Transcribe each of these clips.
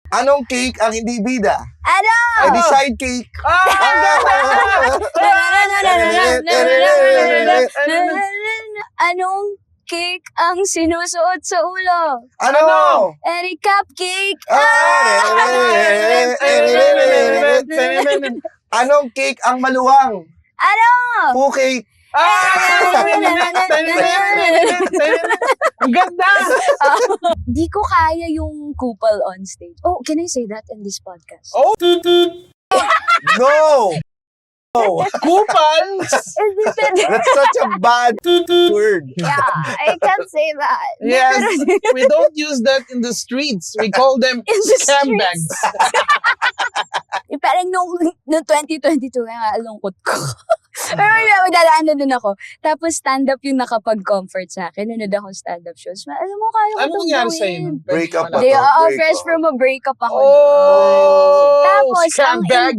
Anong cake ang hindi bida? Ano? Ay, di side cake. Anong cake ang sinusuot sa ulo? Ano? Eric Cupcake! Anong cake ang maluwang? Ano? Poo cake. Ang ganda! Di ko kaya yung couple on stage. Oh, can I say that in this podcast? Oh, No! No! coupons! Hindi pwede. That's such a bad word. Yeah, I can't say that. Yes, Pero- we don't use that in the streets. We call them In the scam streets. bags. Parang nung 2022, kaya lungkot ko. Pero may dadaan na dun ako. Tapos stand-up yung nakapag-comfort sa akin. Nanood ako stand-up shows. Alam mo, kaya ko Ano itong nangyari gawin. sa'yo? nun? Break up ba Hindi, to? oo, Break fresh up. from a breakup ako. Oh! Tapos, scam ang- bag!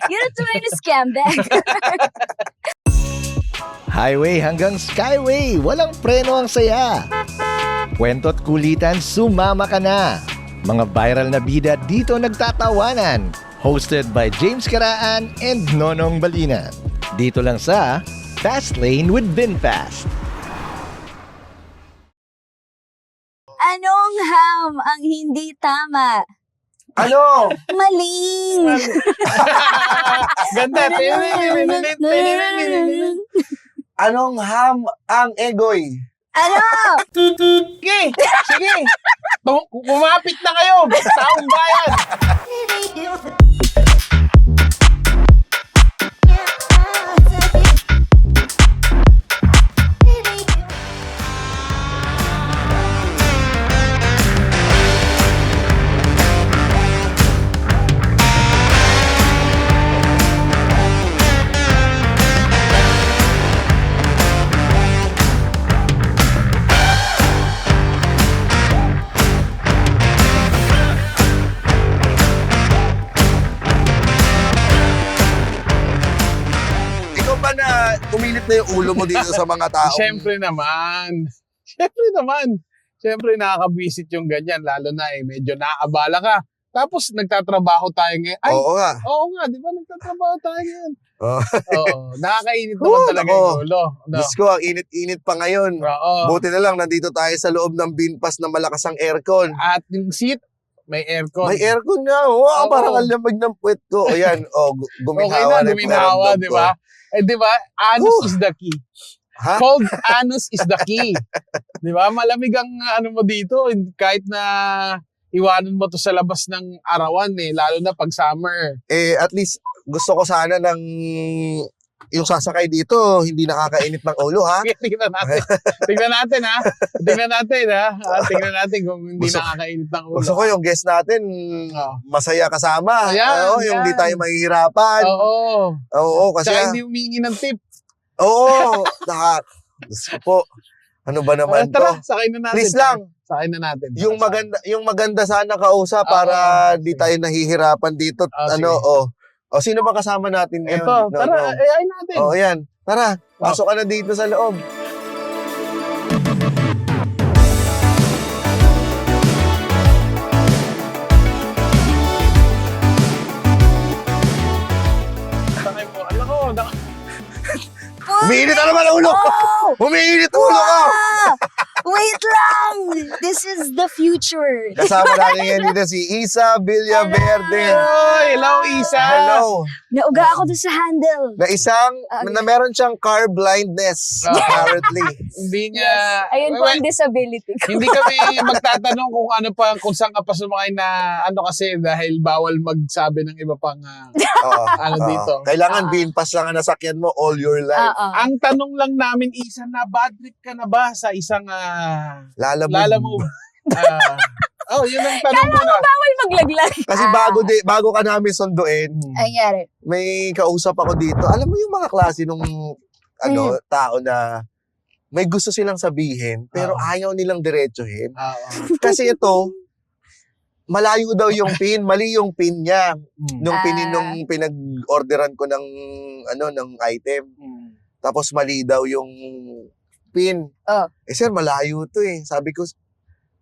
Yun ang tunay na scam bag. Highway hanggang Skyway, walang preno ang saya. Kwento't kulitan, sumama ka na. Mga viral na bida dito nagtatawanan. Hosted by James Karaan and Nonong Balina. Dito lang sa Fast Lane with VinFast. Anong ham ang hindi tama? Ano? Maling! Ganda! Anong ham ang egoy? Ano? Sige! Sige! Kumapit na kayo! Taong bayan! Ikaw ba na umilit na yung ulo mo dito sa mga tao? Siyempre naman. Siyempre naman. Siyempre nakakabwisit yung ganyan. Lalo na medyo naabala ka. Tapos nagtatrabaho tayo ngayon. Ay, Oo nga. oo nga, di ba? Nagtatrabaho tayo ngayon. Oh. Oo. Nakakainit naman talaga nako. yung ulo. No? Diyos ko, ang init-init pa ngayon. Oo. Buti na lang, nandito tayo sa loob ng binpas na malakas ang aircon. At yung seat, may aircon. May aircon nga. Wow, Oo. parang ang lamig ng puwet ko. Ayan, Okay guminawa na, guminawa, di ba? Eh, di ba? Anus Woo! is the key. Ha? Cold anus is the key. Di ba? Malamig ang ano mo dito. Kahit na iwanan mo to sa labas ng arawan eh. Lalo na pag summer. Eh, at least, gusto ko sana ng yung sasakay dito, hindi nakakainit ng ulo, ha? Tingnan natin. Tingnan natin ha. Tingnan natin ha. Tingnan natin kung hindi Gusto- nakakainit ng ulo. Gusto ko yung guest natin, Oo. masaya kasama. Ayan, Oo, yung ayan. hindi tayo mahihirapan. Oo. Oo, kasi, Tsaka hindi humingi ng tip. oo, Diyos ko po. Ano ba naman Tara, to? sakay na natin. Please lang, Sakay na natin. yung maganda sana kausap Oo, para di sige. tayo nahihirapan dito. Ano, sige. oh. O, sino ba kasama natin ngayon? Ito, No, tara, no. ayayin natin. Oh, ayan. Tara, pasok ka na dito sa loob. Sakay mo. Alam ko, Umiinit na naman ang ulo ko! Oh! Umiinit ang ulo ko! Ah! Wait lang! This is the future. Kasama natin ngayon dito si Isa Villaverde. Oy, hello, Isa. Hello. Nauga ako doon sa handle. Na isang, Okay. na meron siyang car blindness, apparently. Hindi niya... Ayun po ang disability ko. Hindi kami magtatanong kung ano pa, kung saan ka pa sumakay na ano kasi dahil bawal magsabi ng iba pang Oo, ano oo. dito. Kailangan binpas lang ang nasakyan mo all your life. Oo. Ang tanong lang namin, Isa, na bad trip ka na ba sa isang Lalamove. lalamove? Yun ang tanong mo na. Bawal maglaglag. Kasi bago ka namin sunduin, Nangyari. may kausap ako dito. Alam mo yung mga klase nung tao na may gusto silang sabihin pero Oo. ayaw nilang diretsuhin. Oo. Kasi ito, malayo daw yung pin, mali yung pin niya. Nung pinag-orderan ko ng ng item. Tapos mali daw yung pin. Oh. Eh sir, malayo to eh. Sabi ko,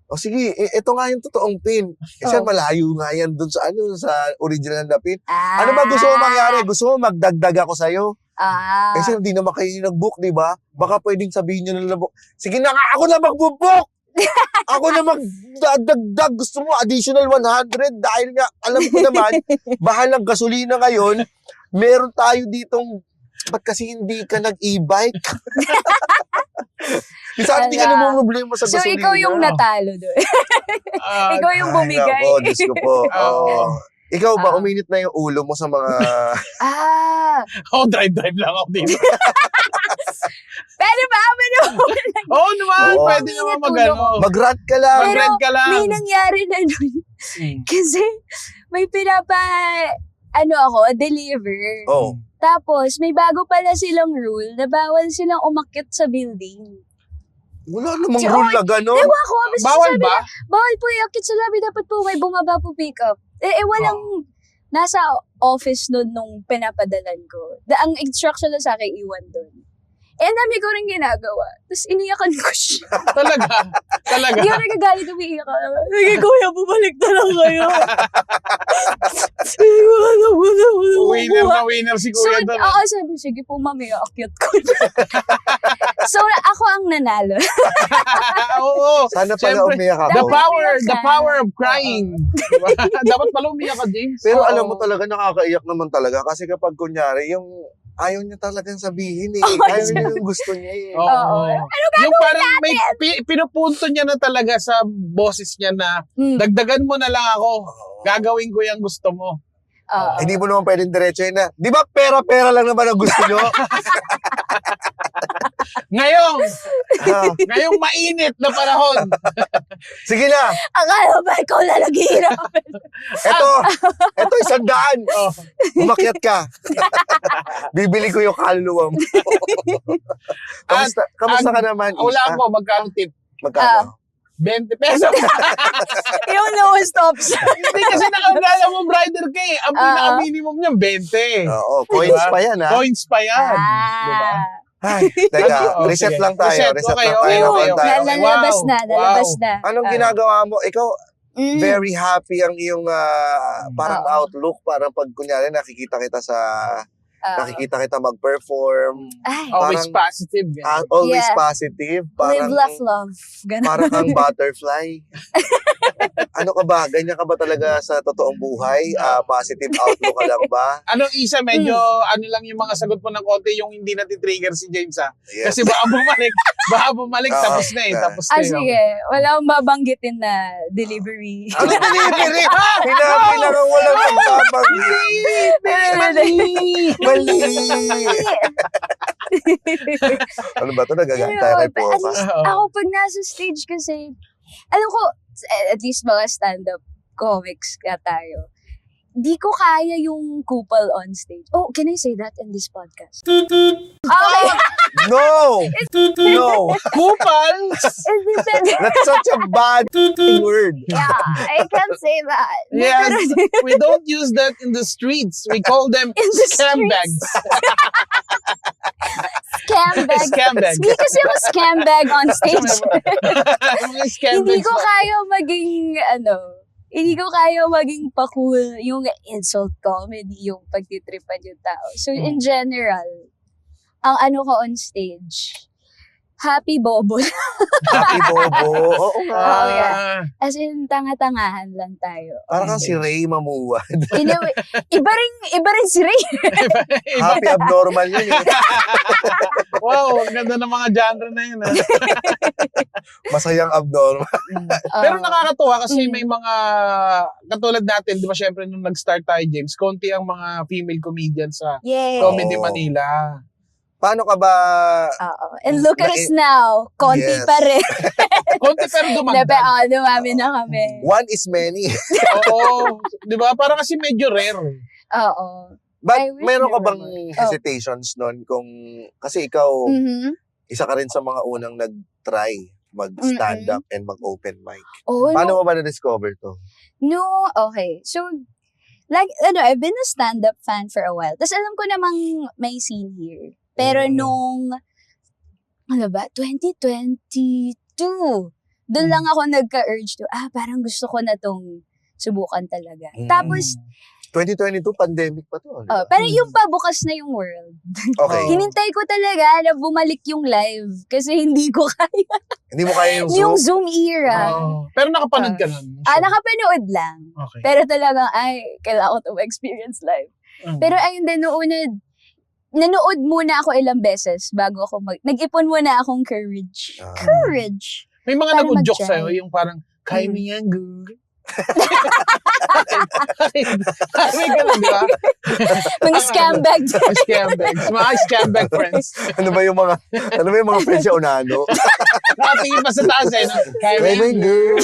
O sige, ito nga yung totoong pin. Sir, Oh. malayo nga yan dun sa sa original na pin. Ah. Ano ba gusto mo mangyari? Gusto mo magdagdag ako sa'yo? Ah. Kasi hindi naman kayo nag-book, di ba? Baka pwedeng sabihin nyo na lang, sige na nga, ako na mag-book! Ako na magdagdag. Gusto mo additional 100 dahil nga, alam ko naman, bahal ng gasolina ngayon, meron tayo ditong, ba't kasi hindi ka nag-e-bike? Saan hindi ka Ala. namumroblema sa So, gasolina? ikaw yung natalo doon. Ikaw yung bumigay. Ay, nako, Diyos ko po. Oo. Ikaw ba, Ah. uminit na yung ulo mo sa mga... Ah. Drive lang ako dito. Pwede ba? Oo naman, Oo. pwede naman mag-ano. Mag-rant ka lang. Pero Mag-rent ka lang. May nangyari na nun. Kasi may deliver. Oh. Tapos, may bago pala silang rule na bawal silang umakyat sa building. Wala namang Si- rule na gano'n. Ewan ko, basta Bawal sabi ba? na, bawal po iakyat sa lobby, dapat po may bumaba po pick up. Walang, nasa office nun nung pinapadalan ko. Ang instruction na sa akin, iwan dun. Ang dami ko rin ginagawa. Tapos iniyakan ko siya. Talaga. Hindi ako nagagalit, umiiyak ka. Sige kuya, bumalik na lang kayo. Winner si So, Kuya doon. ako sabi, sige po mami, aakyat ko na. So, ako ang nanalo. Oo. Sana pala Siyempre, umiyak The ako. power of crying. Diba? Dapat pala umiyak ka, James. Pero Oo. alam mo talaga, nakakaiyak naman talaga. Kasi kapag kunyari, yung ayaw niya talagang sabihin eh. Oh, Ayaw niya yung gusto niya eh. Oo. Oo. Yung parang may pinupunto niya na talaga sa boses niya na Mm. dagdagan mo na lang ako. Gagawin ko yung gusto mo. Oo. Hindi mo naman pwedeng diretso yun na, di ba pera-pera lang naman ang gusto nyo? Ngayong mainit na panahon. Sige na, Akala ba ikaw na naghihirap? eto 100. Oh. Umakyat ka. Bibili ko yung kaluluwa mo. Kamusta ka naman, Isa? Wala ako, magkano tip? Magkano? 20 pesos. Yung no stops. Hindi kasi nakagala mo rider ka eh. Ang pinaka-minimum niya, 20. Oo, coins Diba? pa yan ha. Coins pa yan. Diba? Ay, teka, Oh, reset sige. lang tayo. Reset, Reset okay, lang okay, tayo. okay, Naman okay. tayo. Nalabas na, nalabas Wow. na. Anong ginagawa mo? Ikaw, Mm. very happy ang iyong parang Oo. outlook. Parang pag kunyari nakikita kita mag-perform. Ay, Always Parang- positive. ganun. Always Yeah. positive. live, Parang, laugh, love. Ganun. parang kang butterfly. Ano ka ba? Ganyan ka ba talaga sa totoong buhay? Positive outlook ka lang ba? Ano, Isa, medyo ano lang yung mga sagot mo ng konti yung hindi natitrigger si James ha. Yes. Kasi baka bumalik, Oo. tapos na eh. Tapos na eh. Sige. Wala akong babanggitin na delivery. Ano delivery? Hinabi lang ang walang magbabanggit. Mali! Ano ba ito? Nagagamit tayo kay Pero, at Popa. least, ako pag nasa stage kasi, alam ko, at least mga stand-up comics ka tayo, di ko kaya yung kupal on stage. Oh, can I say that in this podcast? Okay. No! No! Kupal! That's such a bad word. Yeah, I can't say that. Yes, Pero- we don't use that in the streets. We call them In the scam streets. bags. Scam bag. Scam bag. Hindi kasi ako scam bag on stage. Mga scam Hindi bags ko pa. kaya hindi ko kaya maging pa-cool yung insult comedy, yung pagtitripan yung tao. So, in general, ang ano ko on stage, happy bobo. Happy Bobo. Oo nga. Oo, yeah. As in, tanga-tangahan lang tayo. Parang kang si Ray Mamuwa. Anyway, iba rin si Ray. Happy abnormal yun eh. Wow, ang ganda ng mga genre na yun. Masayang abnormal. Pero nakakatuwa kasi may mga, katulad natin, di ba syempre nung nag-start tayo, James, konti ang mga female comedians sa Yeah. Comedy Oo. Manila. Paano ka ba? Oo. And look at us now. Konti Yes. pa rin. Konti pero dumagdag. Dumami na kami. One is many. Oo. Di ba? Parang kasi medyo rare. Oo. But I wish meron ka there bang were more. hesitations nun kung, kasi ikaw, Mhm. isa ka rin sa mga unang nag-try mag-stand up and mag-open mic. Oh, Paano mo ba na-discover to? No, okay. So, like, I've been a stand-up fan for a while. Tapos alam ko namang may scene here. Pero Mm. nung, 2022, Doon lang ako nagka-urge to, parang gusto ko na tong subukan talaga. Tapos, 2022, pandemic pa to. di ba? pero yung pabukas na yung world. Okay. Hinintay ko talaga na bumalik yung live kasi hindi ko kaya Hindi mo kaya yung yung Zoom? Zoom era. Pero nakapanood ka nun? Nakapanood lang. Okay. Pero talagang, kailangan ko to experience live. Pero ayun din, nanood muna ako ilang beses bago ako nag-ipon muna akong courage. Ah. Courage. May mga Para nag-joke mag-try. sa'yo, yung parang, kaya mo yan, girl. May ganun, di ba? Mga scam bag. Scam bags. Mga scam bag friends. Ano ba yung mga friends sa Unano? Nakatingin pa sa taas eh. No? Kaya mo Kaya mo yan, yung girl.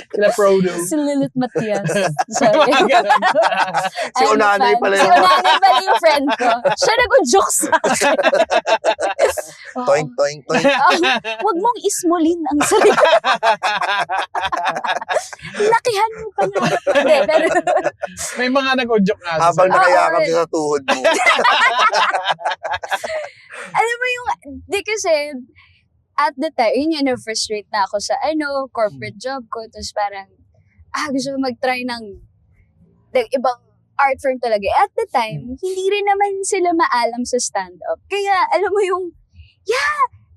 Sila Prodo. Si Lilith Matias. Sorry. Mga ganun. Si I'm a Unanay fan. pala Si yung Unanay pala yung friend ko. Siya nag-joke sa akin. Oo. toink, toink, toink. Huwag mong ismulin ang sarili. Lakihan mo pa nga. Hindi, pero May mga nag-joke nga. sa Habang sa'yo. nakayakap Oo, siya sa tuhod mo. alam mo yung, di kasi, at the time, yun na-frustrate na ako sa, corporate job ko. Tapos parang, gusto ko mag-try ng ibang art firm talaga. At the time, hindi rin naman sila maalam sa stand-up. Kaya, alam mo yung,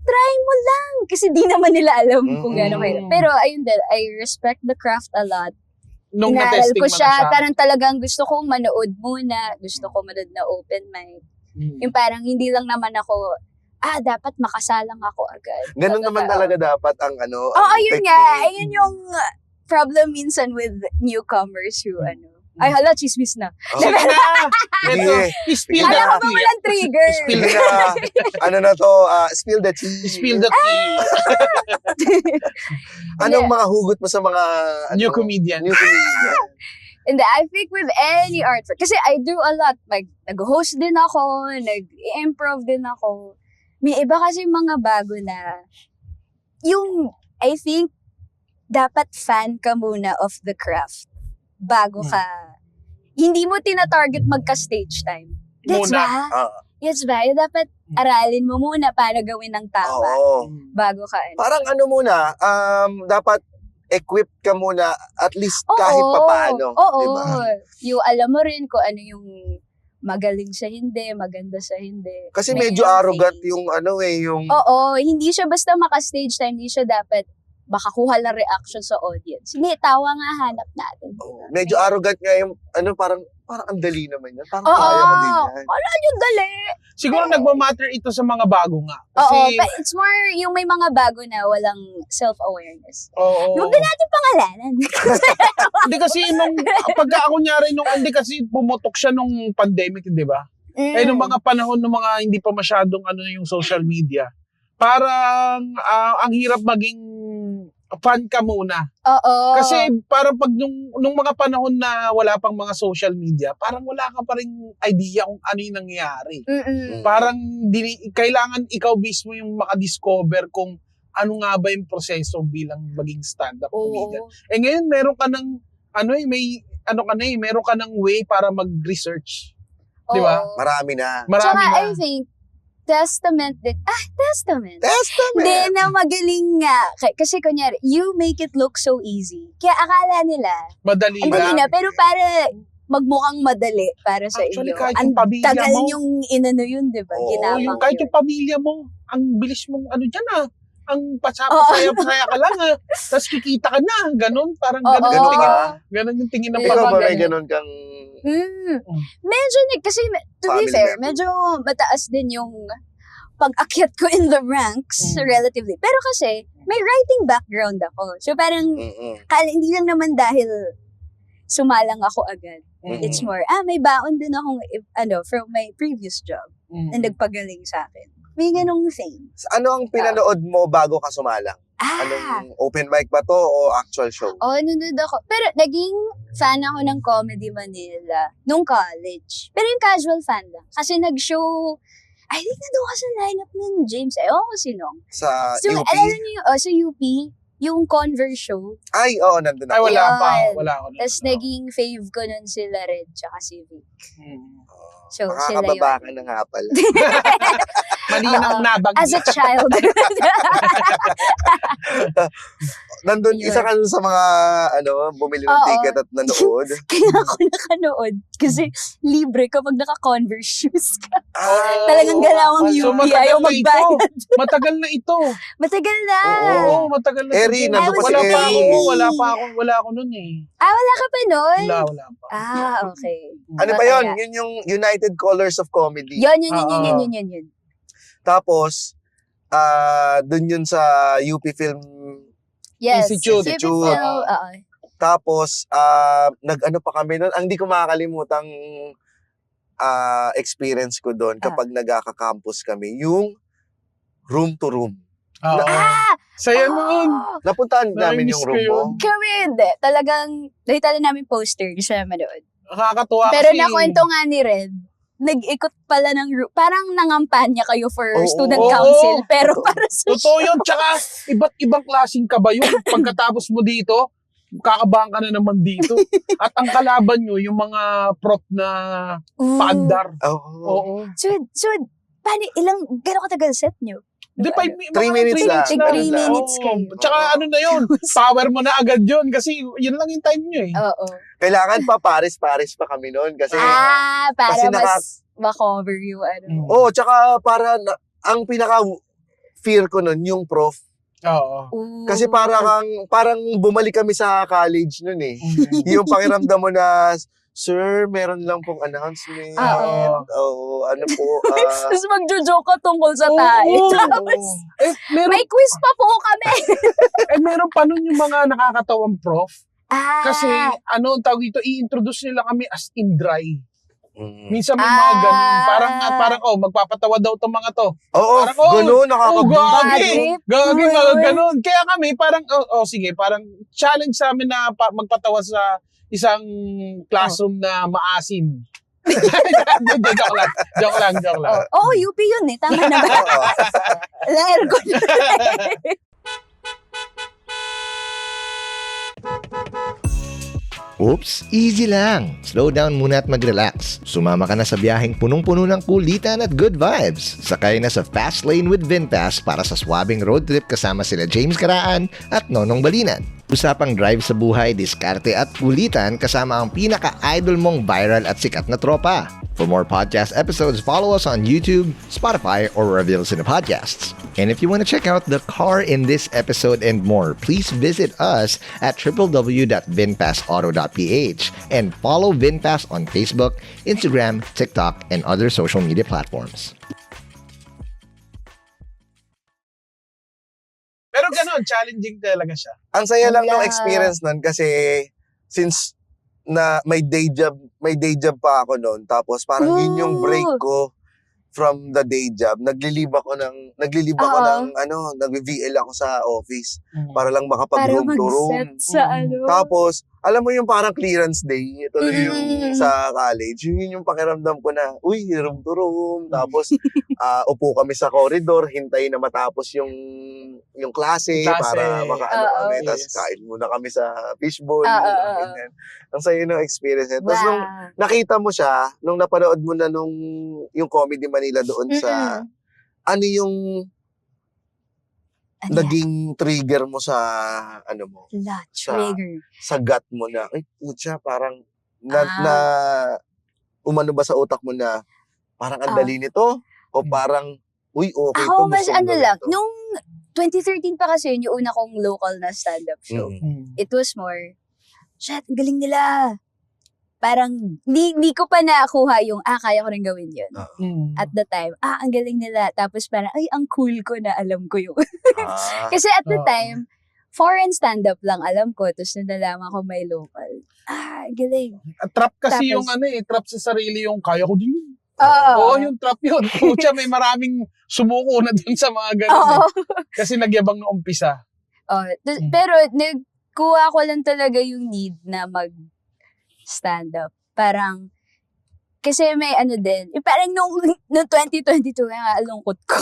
try mo lang. Kasi di naman nila alam kung gano'n kayo. Pero ayun din, I respect the craft a lot. Nung Inaaral na-testing ko mo na siya. siya. Parang talagang gusto kong manood muna. Gusto ko manood na open mic. Yung parang hindi lang naman ako, dapat makasalang ako agad. Ganun naman talaga dapat ang Oo, ang ayun nga. technique. Ayun yung problem minsan with newcomers who, ay, hala, chismis na. Oh, Sige na! Ito, Sige. spill the Alam ko ba tea. walang trigger? Spill Hindi na, ano na to, spill the tea. Spill the tea. Anong mga hugot mo sa mga New comedian. New comedian. And I think with any art form, kasi I do a lot. Nag-host din ako, nag-improv din ako. May iba kasi mga bago na, I think, dapat fan ka muna of the craft bago ka, hindi mo tina-target magka-stage time. Gets Muna. ba? Gets ba? Dapat aralin mo muna para gawin ng tama Oo. bago ka. Parang ano muna, dapat equipped ka muna at least kahit Oo. papaano. Oo. Diba? Yung alam mo rin kung ano yung magaling sa hindi, maganda sa hindi. Kasi May medyo arrogant phase. yung yung Oo, hindi siya basta maka-stage time, hindi siya dapat makakuha ng reaction sa audience. Hindi, tawa nga hanap natin. Oo, medyo arrogant nga yung parang ang dali naman yan. Parang Oo, kaya mo din yan. wala yung dali. Siguro nagmamatter ito sa mga bago nga. Oo, Kasi, but it's more yung may mga bago na walang self-awareness. oo. Huwag na natin pangalanan. Hindi kasi pagka kunyari hindi kasi pumutok siya nung pandemic, di ba? Nung mga panahon ng mga hindi pa masyadong yung social media, parang ang hirap maging fan ka muna. Oo. Kasi parang pag nung mga panahon na wala pang mga social media, parang wala ka pa rin idea kung ano yung nangyayari. Parang kailangan ikaw mismo yung makadiscover kung ano nga ba yung proseso bilang maging stand-up comedian. Eh ngayon meron ka ng meron ka ng way para mag-research. Di ba? Oo. Marami na. Marami Tsaka, na. I think, testament din. Testament. Testament! Hindi na magaling nga. Kasi kunyari, you make it look so easy. Kaya akala nila, Madali ang dali lang. na. Pero para magmukhang madali para sa Actually, inyo. kahit Ang yung pamilya tagal mo. yung inano yun, di ba? Oo, Ginapang Kahit yun. yung pamilya mo, ang bilis mong dyan ang pasaya-pasaya ka lang Tapos kikita ka na, ganun. Parang Oo. ganun yung Ganun tingin. ba? Ganun yung tingin ng Oo. Ikaw ba pamilya. may ganun kang Medyo, kasi to be Family fair, member. medyo mataas din yung pag-akyat ko in the ranks, relatively. Pero kasi, may writing background ako. So parang, hindi lang naman dahil sumalang ako agad. It's more, may baon din akong, from my previous job na nagpagaling sa akin. May ganong thing. Ano ang pinanood mo bago ka sumalang? Anong open mic ba to o actual show? Nanonood ako. Pero naging fan ako ng Comedy Manila nung college. Pero yung casual fan lang. Kasi nag-show, I think nandun ka sa lineup ng James. Ewan ko sinong. Sa So, UP? alam niyo yung, sa UP, yung Converse show. Ay, oo, nandun Ay, ako. wala pa. Yun. Wala ako. Tapos naging fave ko nun sila Red tsaka si Vic. Mm. So, sila Makakababa yun. ka na nga pala. Malinang nabag. As a child. Nandun, Yun. isa ka dun sa mga, bumili ng Oo. ticket at nanood. Kaya ako nakanood. Kasi libre kapag naka-Converse shoes ka. Ah, Talagang galawang So, UP. Ayaw magbayad. Matagal na ito. Matagal na. Oo, matagal na Eri, ito. nandun pa si Wala pa Eri. ako. Wala ako nun eh. Wala ka pa nun? Wala pa. Okay. Ano ba yun? Yun yung United Colors of Comedy. Yun. Tapos, dun yun sa UP Film. Yes. Institute. Institute. Tapos, nag-ano pa kami nun. Ang di ko makakalimutang experience ko doon kapag nagkaka-campus kami, yung room to room. Oo. Saya nun. Napuntahan namin yung Namiss ko room mo. yun. Kami hindi. Talagang, nakita na namin poster sa manood. Nakakatuwa Pero kasi. nakwento nga ni Red, nag-ikot pala ng parang nangampanya kayo for Oo. student Oo. council. Pero para sa Totoo yun. Tsaka, iba't ibang klaseng kaba yun. Pagkatapos mo dito, kakabahan ka na naman dito. At ang kalaban nyo, yung mga prop na paandar. Oo. So, paano, gano'ng katagal set nyo? Di, 3 minutes lang. 3 minutes Oo. kayo. Tsaka ano na yun, power mo na agad yun kasi yun lang yung time nyo eh. Oo. Kailangan pa Paris pa kami noon kasi Para kasi mas ma-cover yung tsaka para ang pinaka fear ko noon yung prof. Oo. Kasi parang bumalik kami sa college noon eh. Yung pakiramdam mo na, sir, meron lang pong announcement. Oo. Ano po, Tapos magjo-joke ka tungkol sa Oo. tayo. Tapos, Meron, may quiz pa po kami. meron pa nun yung mga nakakatawang prof. Kasi, Ah. tawag dito, i-introduce nila kami as in dry. mm. Minsan may mga ganun. Ah. Parang, magpapatawa daw itong mga to. Oo, Parang, gano'n, Oh, nakakabili. gagi, Uy. ganun. Kaya kami, parang, sige, parang challenge sa amin na magpatawa sa isang classroom na maasim. Joke lang. Oo, UP yun eh. Tama na ba? Walang aircon. Oops, easy lang. Slow down muna at mag-relax. Sumama ka na sa biyaheng punong-puno ng kulitan at good vibes. Sakay na sa Fast Lane with VinFast para sa swabing road trip kasama sila James Karaan at Nonong Balinan. Usapang drive sa buhay, diskarte at kulitan kasama ang pinaka-idol mong viral at sikat na tropa. For more podcast episodes, follow us on YouTube, Spotify, or wherever you listen to podcasts. And if you want to check out the car in this episode and more, please visit us at www.vinfastauto.ph and follow VinFast on Facebook, Instagram, TikTok, and other social media platforms. Pero ganun, challenging talaga siya. Ang saya lang ng Wala. experience nun kasi since na may day job pa ako noon, tapos parang yun yung break ko from the day job. Nag-VL ako sa office para lang Para makapag-room to room. mag-set sa Tapos, alam mo yung parang clearance day, ito na yung Mm. sa college, yun yung pakiramdam ko na, uy, room to room. Tapos, upo kami sa corridor, hintayin na matapos yung klase para makaano Oo. kami. Tapos, Yes. kain muna kami sa fishbowl. Oo. ganyan. Ang sayo ng experience. Tapos, Wow. nung nakita mo siya, nung napanood mo na yung Comedy Manila doon sa, ano yung Ano yan? naging trigger mo sa, ano mo, Trigger. sa gut mo na, ay, putya, parang, na umano ba sa utak mo na, parang ang dali nito? O parang, uy, okay to, Ako mas gusto kong gawin lang, to. nung 2013 pa kasi yun, yung una kong local na stand-up show. It was more, shit, ang galing nila. Parang, di ko pa nakuha yung, kaya ko rin gawin yun. At the time, ang galing nila. Tapos parang, ay, ang cool ko na alam ko yung. Kasi at the Oo. time, foreign stand-up lang alam ko. Tapos nalalaman ko may local. Galing. Trap kasi Tapos- yung trap sa sarili yung kaya ko din yun. Oo. Oo, yung trap yun. Pucha, may maraming sumuko na dun sa mga ganun. Oo. Kasi nagyabang na umpisa. Pero, nagkuha ko lang talaga yung need na stand-up. Parang, kasi may ano din, parang nung 2022, kaya lungkot ko.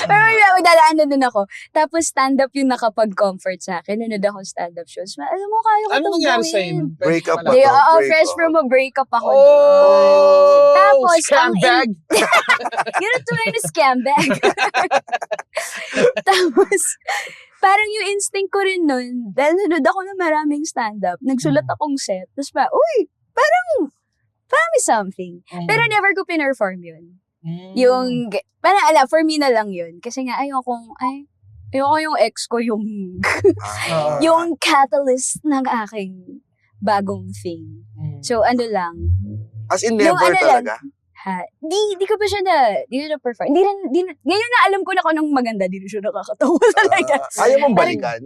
Pero magdadaan na dun ako. Tapos stand-up yung nakapag-comfort sa akin. Nanood ako stand-up shows. Alam mo, kaya ko Ano itong nangyari gawin. sa'yo? Break up ba Di, to? oo, Break fresh up. from a breakup ako. Oh! Tapos, Scam bag! Yun ang tunay na scam bag. Tapos, parang yung instinct ko rin nun, dahil nanood ako ng maraming stand-up, nagsulat akong set, tapos parang may something. Pero never ko pinerform yun. Yung, parang for me na lang yun. Kasi nga, ayoko yung ex ko yung, Ah. yung catalyst ng aking bagong thing. So, ano lang, As in, yung never ano lang, talaga? di ko pa siya di na perform. Ngayon na alam ko na kung anong maganda, di na siya nakakatawa talaga. Ayaw mong balikan?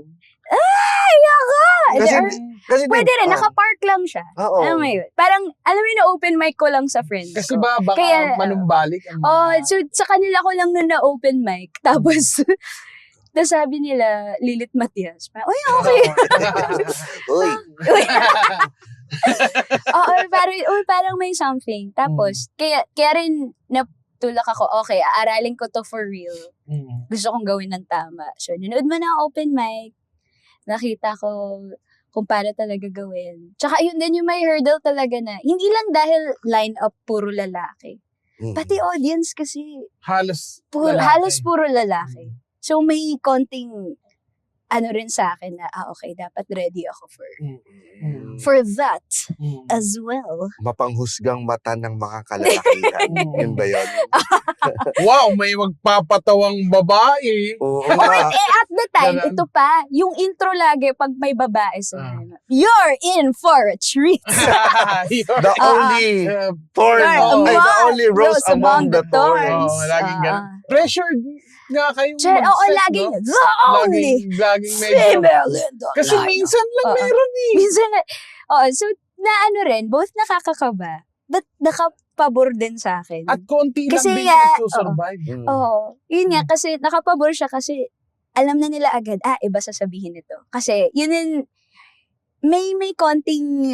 Kasi, Kasi pwede rin, nakapark lang siya. Oo. Alam mo yun? Parang, alam mo yun, na-open mic ko lang sa friends Kasi ko. ba, baka Kaya, manumbalik ang So sa kanila ko lang nun na-open mic. Tapos, sabi nila, Lilith Matias. Uy, okay. Uy. Parang may something. Tapos, kaya rin natulak ako, okay, aaralin ko to for real. Gusto kong gawin ng tama. So, nanood mo na open mic. Nakita ko kung paano talaga gawin. Tsaka yun din yung may hurdle talaga na, hindi lang dahil line-up puro lalaki. Pati audience kasi, halos halos puro lalaki. So, may konting rin sa akin na, okay, dapat ready ako for that as well. Mapanghusgang mata ng mga kalalakihan. Yun ba yun? Wow, may magpapatawang babae. Oo Oh, nga. at the time, Ganun. ito pa, yung intro lagi pag may babae sa you're in for a treat. The only thorn, You're the only rose among the thorns. Oo, laging ganun. Pressured nga kayo Oo, laging, the only Laging medyo. female in the Kasi lineup. minsan lang Oo. meron eh. Minsan na, so, rin, both nakakakaba, but nakapabor din sa akin. At konti Kasi lang din nga, yung nagsusurvive. Yun nga, kasi nakapabor siya kasi alam na nila agad, iba sasabihin nito. Kasi, yun yung, may konting,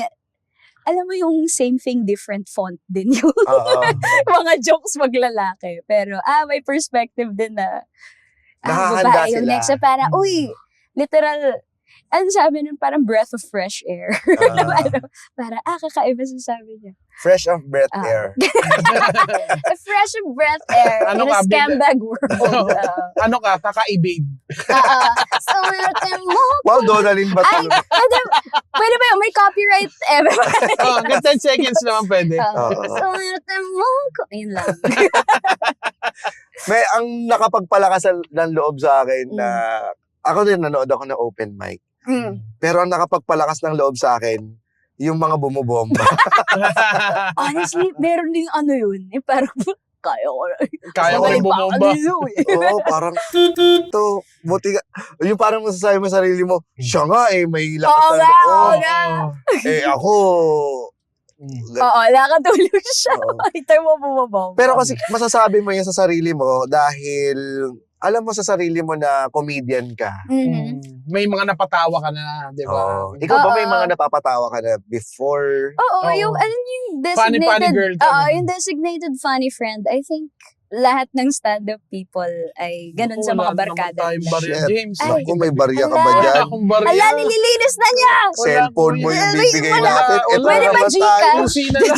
alam mo yung same thing, different font din yung Oo. mga jokes maglalaki. Pero, may perspective din na, Nakahanda babae yung sila. next. So, parang, literal, ano sabi nun, parang breath of fresh air. Parang, kakaiba sa sabi niya. Fresh of breath air. A fresh breath air Ano in a ka, scam bag world. Ano ka, kaka-evade. So, mo. Wow, Donalyn ba Ay, pwede ba yun? May copyright. Hanggang 10 seconds naman pwede. So, mo. Yun lang. May ang nakapagpalakas ng loob sa akin na ako din nanood ako ng open mic. Pero ang nakapagpalakas ng loob sa akin, yung mga bumubomba. Honestly, meron ding yun. Parang, kaya ko na. Kaya ko rin bumomba. Oo, parang, buti ka. Yung parang masasabi mo sa sarili mo, siya nga may lakas Oo ng nga, oo loob. nga. Ako, Oo, nakatulog siya. Oo. Ito mo bumabong. pero kasi masasabi mo yan sa sarili mo dahil alam mo sa sarili mo na comedian ka. May mga napatawa ka na, di ba? Ikaw ba may Oo. mga napapatawa ka na before? Oo, Oo. yung Funny, designated, funny girl ka na. yung designated funny friend, I think lahat ng stand-up people ay ganun sa mga barkada. Wala naman tayong barya, Shit. James. Ay, Naku, may barya ka ba ala. dyan? Wala akong barya. Ala, nililinis na niya! Cellphone mo yung bibigay Wala. natin. Ito Pwede na ba naman Gcash? tayo. Susi na lang.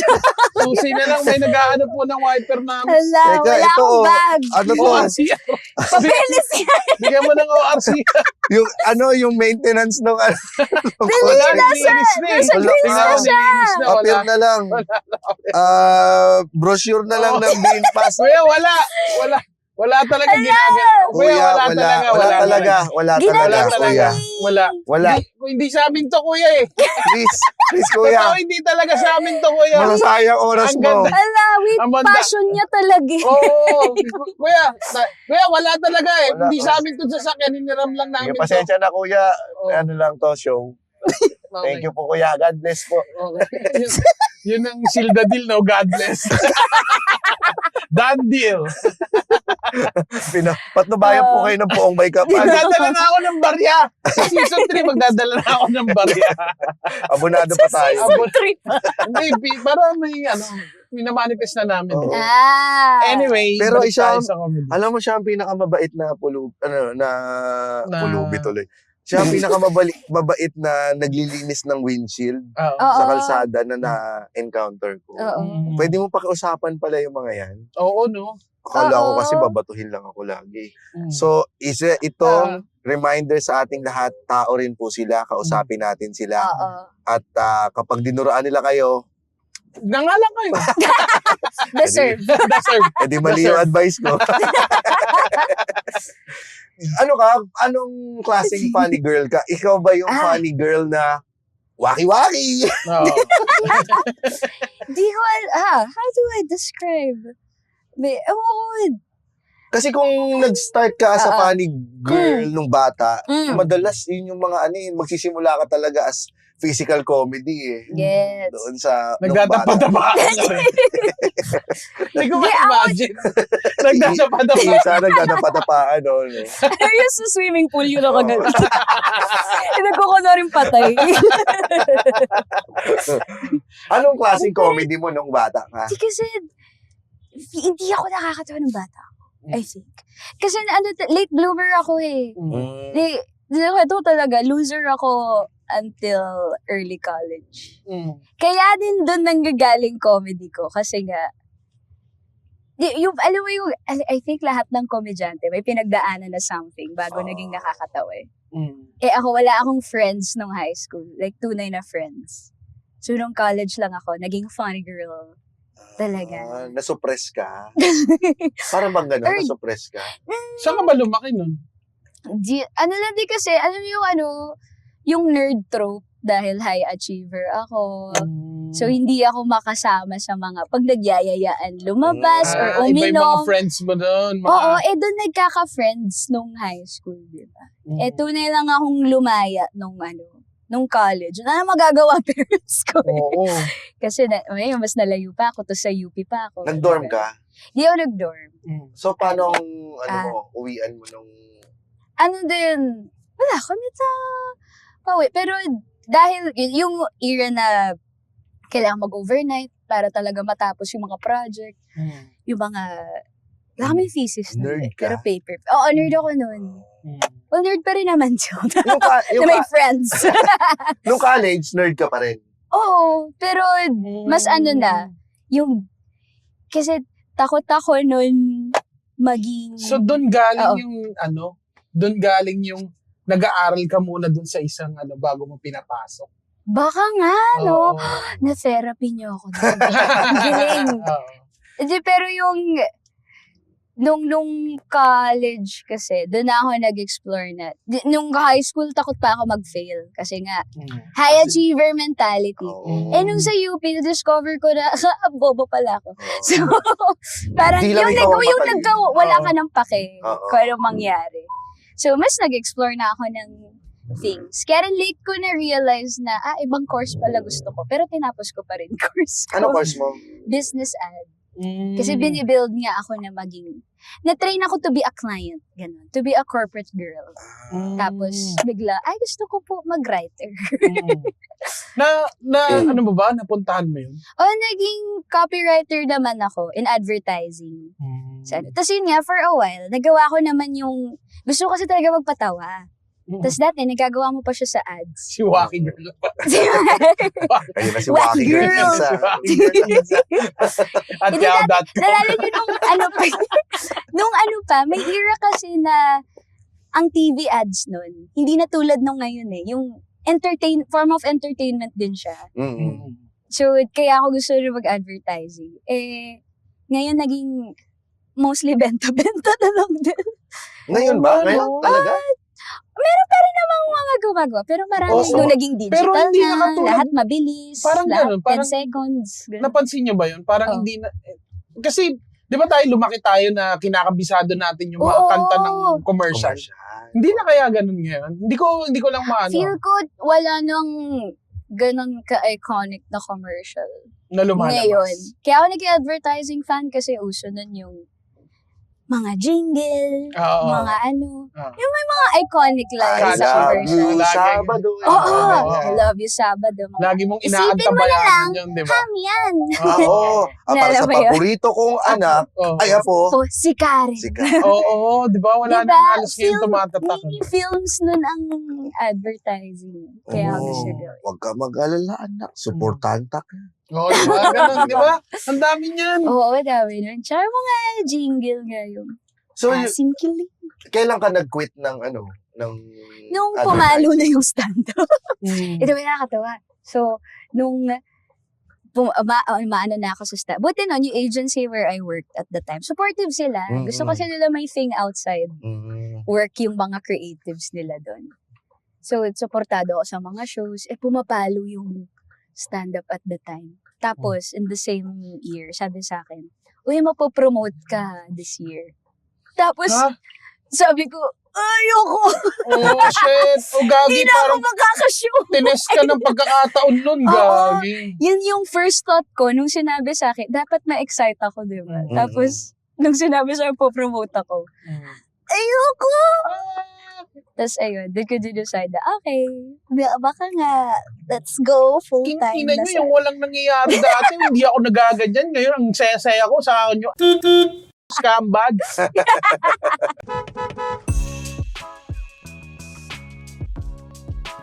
Susi na lang. May nag-aano po ng wiper namin. Ala, Teka, wala ito, akong oh. bag. Ano to? ORC. Papeles yan. Bigyan mo ng ORC. Yung maintenance ng Wala, Nasa nilinis na eh. grease Tingnan na mo, siya. nilinis na. Wala. Papel na lang. Brochure na lang ng Bean Pass. Kuya, wala. Wala talaga ginagawa. Kuya, wala talaga. Wala Ginagawa talaga, niya kuya. Wala. Wala. Hindi sa amin to, kuya eh. Please, Totoo, kuya. hindi talaga sa amin to, kuya. Masasayang oras Ang mo. ganda. Ala, with Amanda. passion niya talaga. Oo. Kuya, wala talaga eh. Wala. Hindi sa amin to sasakyan. Hiniram lang namin to. Pasensya na kuya. Oo. Ano lang to, show. Okay. Thank you po kuya. God bless po. Okay. Yun ang seal the deal, no? God bless. Done deal. Patnubayan po kayo ng poong Baykap. Magdadala na ako ng barya. Sa season 3, magdadala na ako ng barya. Abonado pa tayo. Abo- Trip. Hindi, para may, minamanifest na namin. Oo. Anyway, Pero balik isa- tayo sa comedy. Alam mo, siya ang pinakamabait na Na- pulubi tuloy. Siya ang pinakamabait na naglilinis ng windshield Oo. Oo. sa kalsada na na-encounter ko. Oo. Pwede mo pakiusapan pala yung mga yan. Oo, no? Akala ko Oo. kasi babatuhin lang ako lagi. So, So, itong reminder sa ating lahat, tao rin po sila, kausapin natin sila. Oo. At kapag dinuraan nila kayo, nangalang kayo. Deserve. Deserve. edi mali yung advice ko. Anong klaseng funny girl ka? Ikaw ba yung funny girl na waki-waki? Oo. Di ko how do I describe? Kasi kung nag-start ka sa Oo. funny girl nung bata, Mm. madalas yun yung mga magsisimula ka talaga as physical comedy eh. Yes. Doon sa nung bata. Nagdadapa-dapa ka na rin. Hindi ko ma-imagine. Nagdadapa-dapa. Minsan nagdadapa-tapaan, no? Ayos sa swimming pool yun ako ganun. Nagkuko na rin patay. Anong klaseng comedy mo nung bata ka? Kasi hindi ako nakakatawa ng bata. I think. Kasi late bloomer ako eh. Mm. Ito talaga, loser ako until early college. Kaya din doon nanggagaling comedy ko. Kasi nga, alam mo yung, I think lahat ng komedyante may pinagdaanan na something bago naging nakakatawa eh. Ako, wala akong friends nung high school. Like, tunay na friends. So, nung college lang ako, naging funny girl. Talaga. Nasuppress ka? Parang bang gano'n, nasuppress ka? Saan ka ba lumaki nun? Lang din kasi, alam mo yung yung nerd trope dahil high achiever ako. So, hindi ako makasama sa mga pag nagyayayaan lumabas or Iba yung mga uminom. friends mo doon. Oo, doon nagkaka-friends nung high school, di ba? Tunay lang akong lumaya nung college. Ano na magagawa parents ko? Oo. Kasi mas nalayo pa ako, to sa UP pa ako. Nag-dorm ka? Hindi ako nag-dorm. So, paano uwian mo nung... Wala kami sa pauwi. Pero dahil yung era na kailangan mag-overnight para talaga matapos yung mga project, yung mga, wala kami thesis nun. Nerd ka? Pero paper. Oo, nerd ako nun. Well, nerd pa rin naman siya. Yung Na may friends. nung college, nerd ka pa rin? Oo, pero mas yung, kasi takot ako nun maging... So, doon galing Oo. yung, doon galing yung nag-aaral ka muna doon sa isang, bago mo pinapasok. Baka nga, no? Oo. Na-therapy niyo ako. Ang galing. Oo. Hindi, pero yung, nung college kasi, doon ako nag-explore na. Nung high school, takot pa ako mag-fail. Kasi nga, high achiever mentality. Oo. Nung sa UP, na-discover ko na, bobo pala ako. So, parang Di lang yung, ikaw ang yung matalino. wala Oo. ka ng pake Oo. kung anong mangyari. So, mas nag-explore na ako ng things. Kaya rin late ko na-realize na, ibang course pala gusto ko. Pero tinapos ko pa rin course ko. Ano course mo? Business ad. Kasi binibuild nga ako na maging, na-train ako to be a client. Ganun. To be a corporate girl. Tapos, bigla, gusto ko po mag-writer. Ano mo ba? Napuntahan mo yun? Naging copywriter naman ako in advertising. Tapos yun nga, for a while, nagawa ko naman yung, gusto ko kasi talaga magpatawa. Tapos dati, nagagawa mo pa siya sa ads. Si Wacky Girl. Ayun na si Wacky Wacky Girl. girl. Isa. At Hindi yahoo.com. Nalala nyo nung may era kasi na ang TV ads nun, hindi na tulad nung ngayon eh. Yung form of entertainment din siya. Mm-mm. So, kaya ako gusto rin mag-advertising. Ngayon naging mostly benta-benta na lang din. Ngayon ba? Ngayon talaga? Meron pa rin namang mga gumagawa. Pero marami Oo. nung naging digital Pero hindi na, nakatulad- lahat mabilis, Parang lahat ganun, 10 parang- seconds. Ganun. Napansin nyo ba yun? Parang Oo. hindi na... Kasi, di ba tayo lumaki tayo na kinakabisado natin yung mga Oo. kanta ng commercial? Hindi na kaya ganun ngayon? Hindi ko lang maano. Feel ko wala nang ganun ka-iconic na commercial. Na lumalabas. Ngayon. Kaya ako nag-advertising fan kasi uso nun yung mga jingle, Oo. mga ano, Oo. yung may mga iconic I lines sa Catchy. love commercial. you, Lagi. Sabado. Oo, Oo. I love you, Sabado. Mga Lagi mong Isipin mo na inaantabayanan lang, yun, di ba? ham yan. Oo. Para sa Naalala mo yun? paborito kong anak, Oo. ay apo, Po, si Karen. si Karen. Oo, di ba? Wala Diba? nang halos ngayon tumatatak. Mini films nun ang advertising. Kaya ako Oo. gusto gawin. Huwag ka mag-alala, anak. Supportahan ta. Oo, di ba? Ganun, di ba? Ang dami niyan. Oo, dami nun. Tsaka mga jingle nga yung So, asim kilig. kailan ka nag-quit ng ano? Ng Nung pumalo na yung stand-up. Mm. Ito may nakakatawa. So, nung maano na ako sa stand. Buti nun, yung agency where I worked at the time, supportive sila. Gusto kasi nila may thing outside work yung mga creatives nila doon. So, supportado ako sa mga shows. Pumapalo yung stand-up at the time. Tapos, in the same year, sabi sa akin, uy, mapopromote ka this year. Tapos, Ha? sabi ko, ayoko. Oh, shit. O, gagi, Hindi na ako parang magkakashow. tines ka ng pagkakataon nun, Oo. gagi. Yun yung first thought ko nung sinabi sa akin, dapat ma-excite ako, di ba? Mm. Tapos, nung sinabi sa akin, po-promote ako, ayoko! Tapos, ayun, doon ko decide na, okay, baka nga, let's go full-time Ina na nyo, yung walang nangyayari dati, hindi ako nagaganyan. Ngayon, ang saya-saya ko sa akin nyo. Scumbag.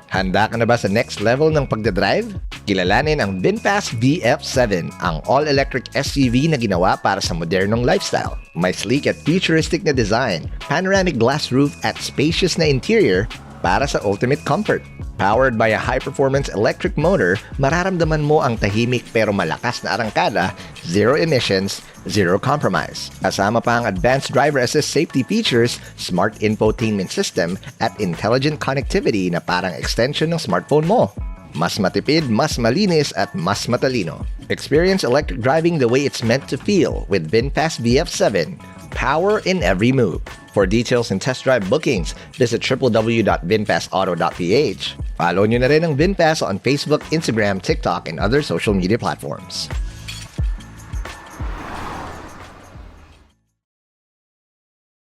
Handa ka na ba sa next level ng pagdadrive? Kilalanin ang VinFast VF7, ang all-electric SUV na ginawa para sa modernong lifestyle. May sleek at futuristic na design, panoramic glass roof at spacious na interior para sa ultimate comfort. Powered by a high-performance electric motor, mararamdaman mo ang tahimik pero malakas na arangkada, zero emissions, zero compromise. Kasama pa ang advanced driver assist safety features, smart infotainment system, at intelligent connectivity na parang extension ng smartphone mo. Mas matipid, mas malinis, at mas matalino. Experience electric driving the way it's meant to feel with VinFast VF7. Power in every move. For details and test drive bookings, visit www.vinfastauto.ph. Follow nyo na rin ang VinFast on Facebook, Instagram, TikTok, and other social media platforms.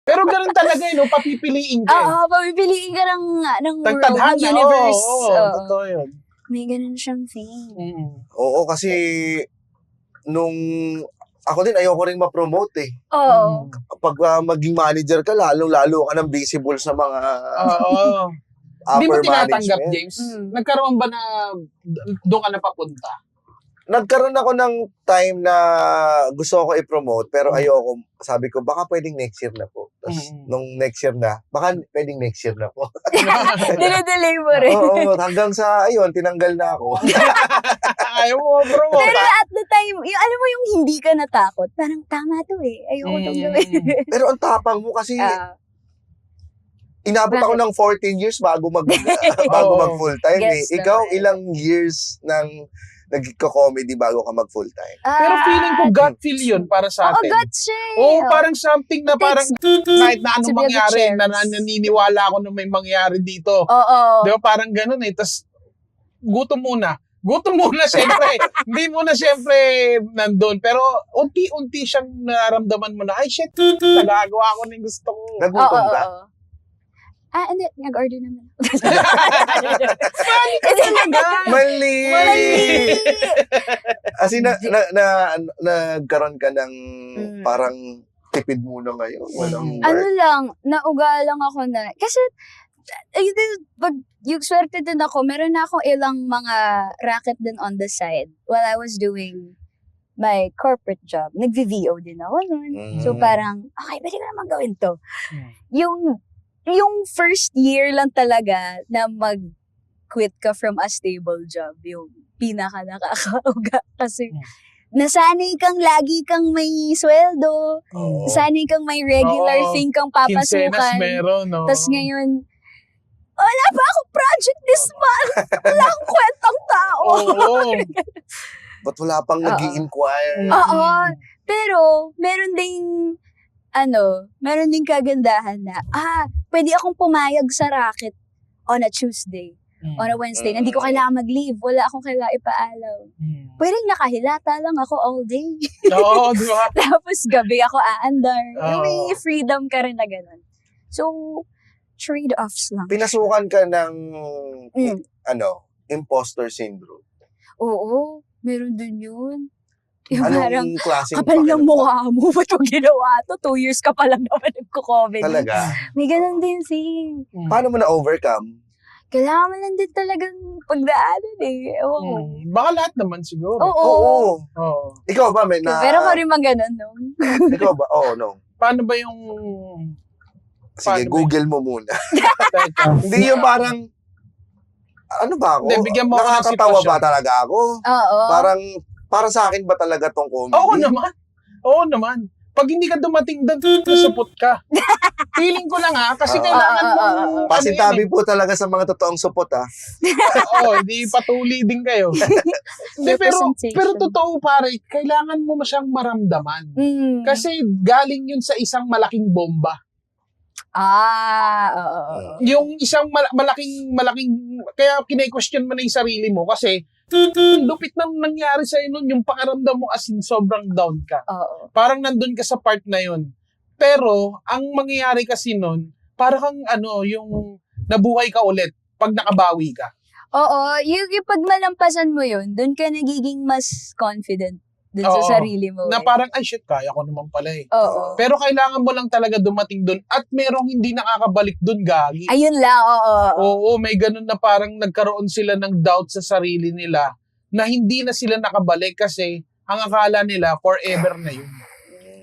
Pero ganun talaga, no? Papipiliin ka. Oo, papipiliin ka ng world, Tagtadhana, ng universe. Oo, Oo. totoo yun. May ganun siyang thing. Oo, kasi nung ako din ayoko ring ma-promote eh. Oo. Pag maging manager ka, lalo ka ng visible sa mga Oo. Hindi mo upper tinatanggap, management. James? Mm. Nagkaroon ba na doon ka na papunta? Nagkaroon ako ng time na gusto ko i-promote pero ayoko. Sabi ko, baka pwedeng next year na po. Tapos nung next year na, baka pwedeng next year na po. Dinidelay mo rin. Oo, hanggang sa, ayun, tinanggal na ako. Ayaw mo, promote. Pero at the time, yung, alam mo yung hindi ka natakot, parang tama to eh. Ayoko itong gawin. Pero ang tapang mo kasi, Ah, inabot ako ng 14 years bago Oo. mag full time eh. Guess Ikaw, naman. ilang years nang nagko-comedy bago ka mag full time? Pero feeling ko gut feel yun para sa Oo, atin. gut siya eh. Oo, parang something na parang kahit na to anong be on the mangyari, chairs. na naniniwala ako na may mangyari dito. Oo. Di ba parang ganun eh. Tapos, gutom muna. Gutom muna siyempre. Hindi muna siyempre nandun. Pero unti-unti siyang nararamdaman mo na, ay shit, nagagawa ko na yung gusto ko. Nagutom ka? Oo. Hindi. Nag-order naman. Mali! Mali! As in, nagkaroon ka ng parang tipid muna ngayon. Walang Ano work. lang, nauga lang ako na, kasi, pag yung swerte din ako, meron na akong ilang mga racket din on the side while I was doing my corporate job. Nag-VO din ako nun. So parang, okay, pwede ko naman gawin to. Yung first year lang talaga na mag-quit ka from a stable job, yung pinaka nakakauga. Kasi nasanay kang lagi kang may sweldo, Oo. nasanay kang may regular Oo. thing kang Kinsenas papasukan. meron, no? Tapos ngayon, wala pa akong project this month. Wala akong kwentang tao. Oo. Ba't wala pang Oo. nag-i-inquire? Oo. Pero, meron ding kagandahan na, pwede akong pumayag sa racket on a Tuesday, on a Wednesday. Hindi ko kailangan mag-leave. Wala akong kailangan ipaalam. pwedeng nakahilata lang ako all day. Oo, di ba? Tapos gabi ako aandar. Oo. May freedom ka rin na ganun. So, trade-offs lang. Pinasukan ka ng, Mm. imposter syndrome. Oo, meron din yun. Yung parang, Anong klaseng kapal ng pakiramdam? mukha mo, ba't mo ginawa to? 2 years ka pa lang naman nagko-COVID. Talaga? May ganun din, Sing. Paano mo na-overcome? Kailangan mo lang din talagang pagdaanan eh. Ewan ko. Baka lahat naman siguro. Oo. Oo. Oo. Ikaw ba, may na... Pero ka rin mang ganun, no? Ikaw ba? Oo, no. Paano ba yung... Sige, Paano ba Google mo muna. Teka. Hindi yung parang... Ano ba ako? Hindi, bigyan mo ako ng Nakakatawa sitwasyon. ba talaga ako? Oo. Parang, para sa akin ba talaga tong comedy? Oo naman. Oo naman. Pag hindi ka dumating doon, nasupot ka. Feeling ko lang kasi kailangan mo... Pasintabi po talaga sa mga totoong supot, ah. Oo, hindi patuli din kayo. Hindi, Representation. pero totoo pare, kailangan mo siyang maramdaman. Mm. Kasi galing yun sa isang malaking bomba. Oo. Yung isang malaking, kaya kine-question mo na yung sarili mo kasi lupit nang nangyari sa'yo nun, yung pakiramdam mo as in sobrang down ka. Oo. Parang nandun ka sa part na yun. Pero, ang mangyayari kasi nun, parang yung nabuhay ka ulit pag nakabawi ka. Oo, yung pag malampasan mo yun, doon ka nagiging mas confident dun Oo. sa sarili mo. Na parang, ay shit, kaya ko naman pala eh. Oo. Pero kailangan mo lang talaga dumating dun at merong hindi nakakabalik dun, gagi. Ayun lang, oo. Oo, may ganun na parang nagkaroon sila ng doubt sa sarili nila na hindi na sila nakabalik kasi ang akala nila forever na yun.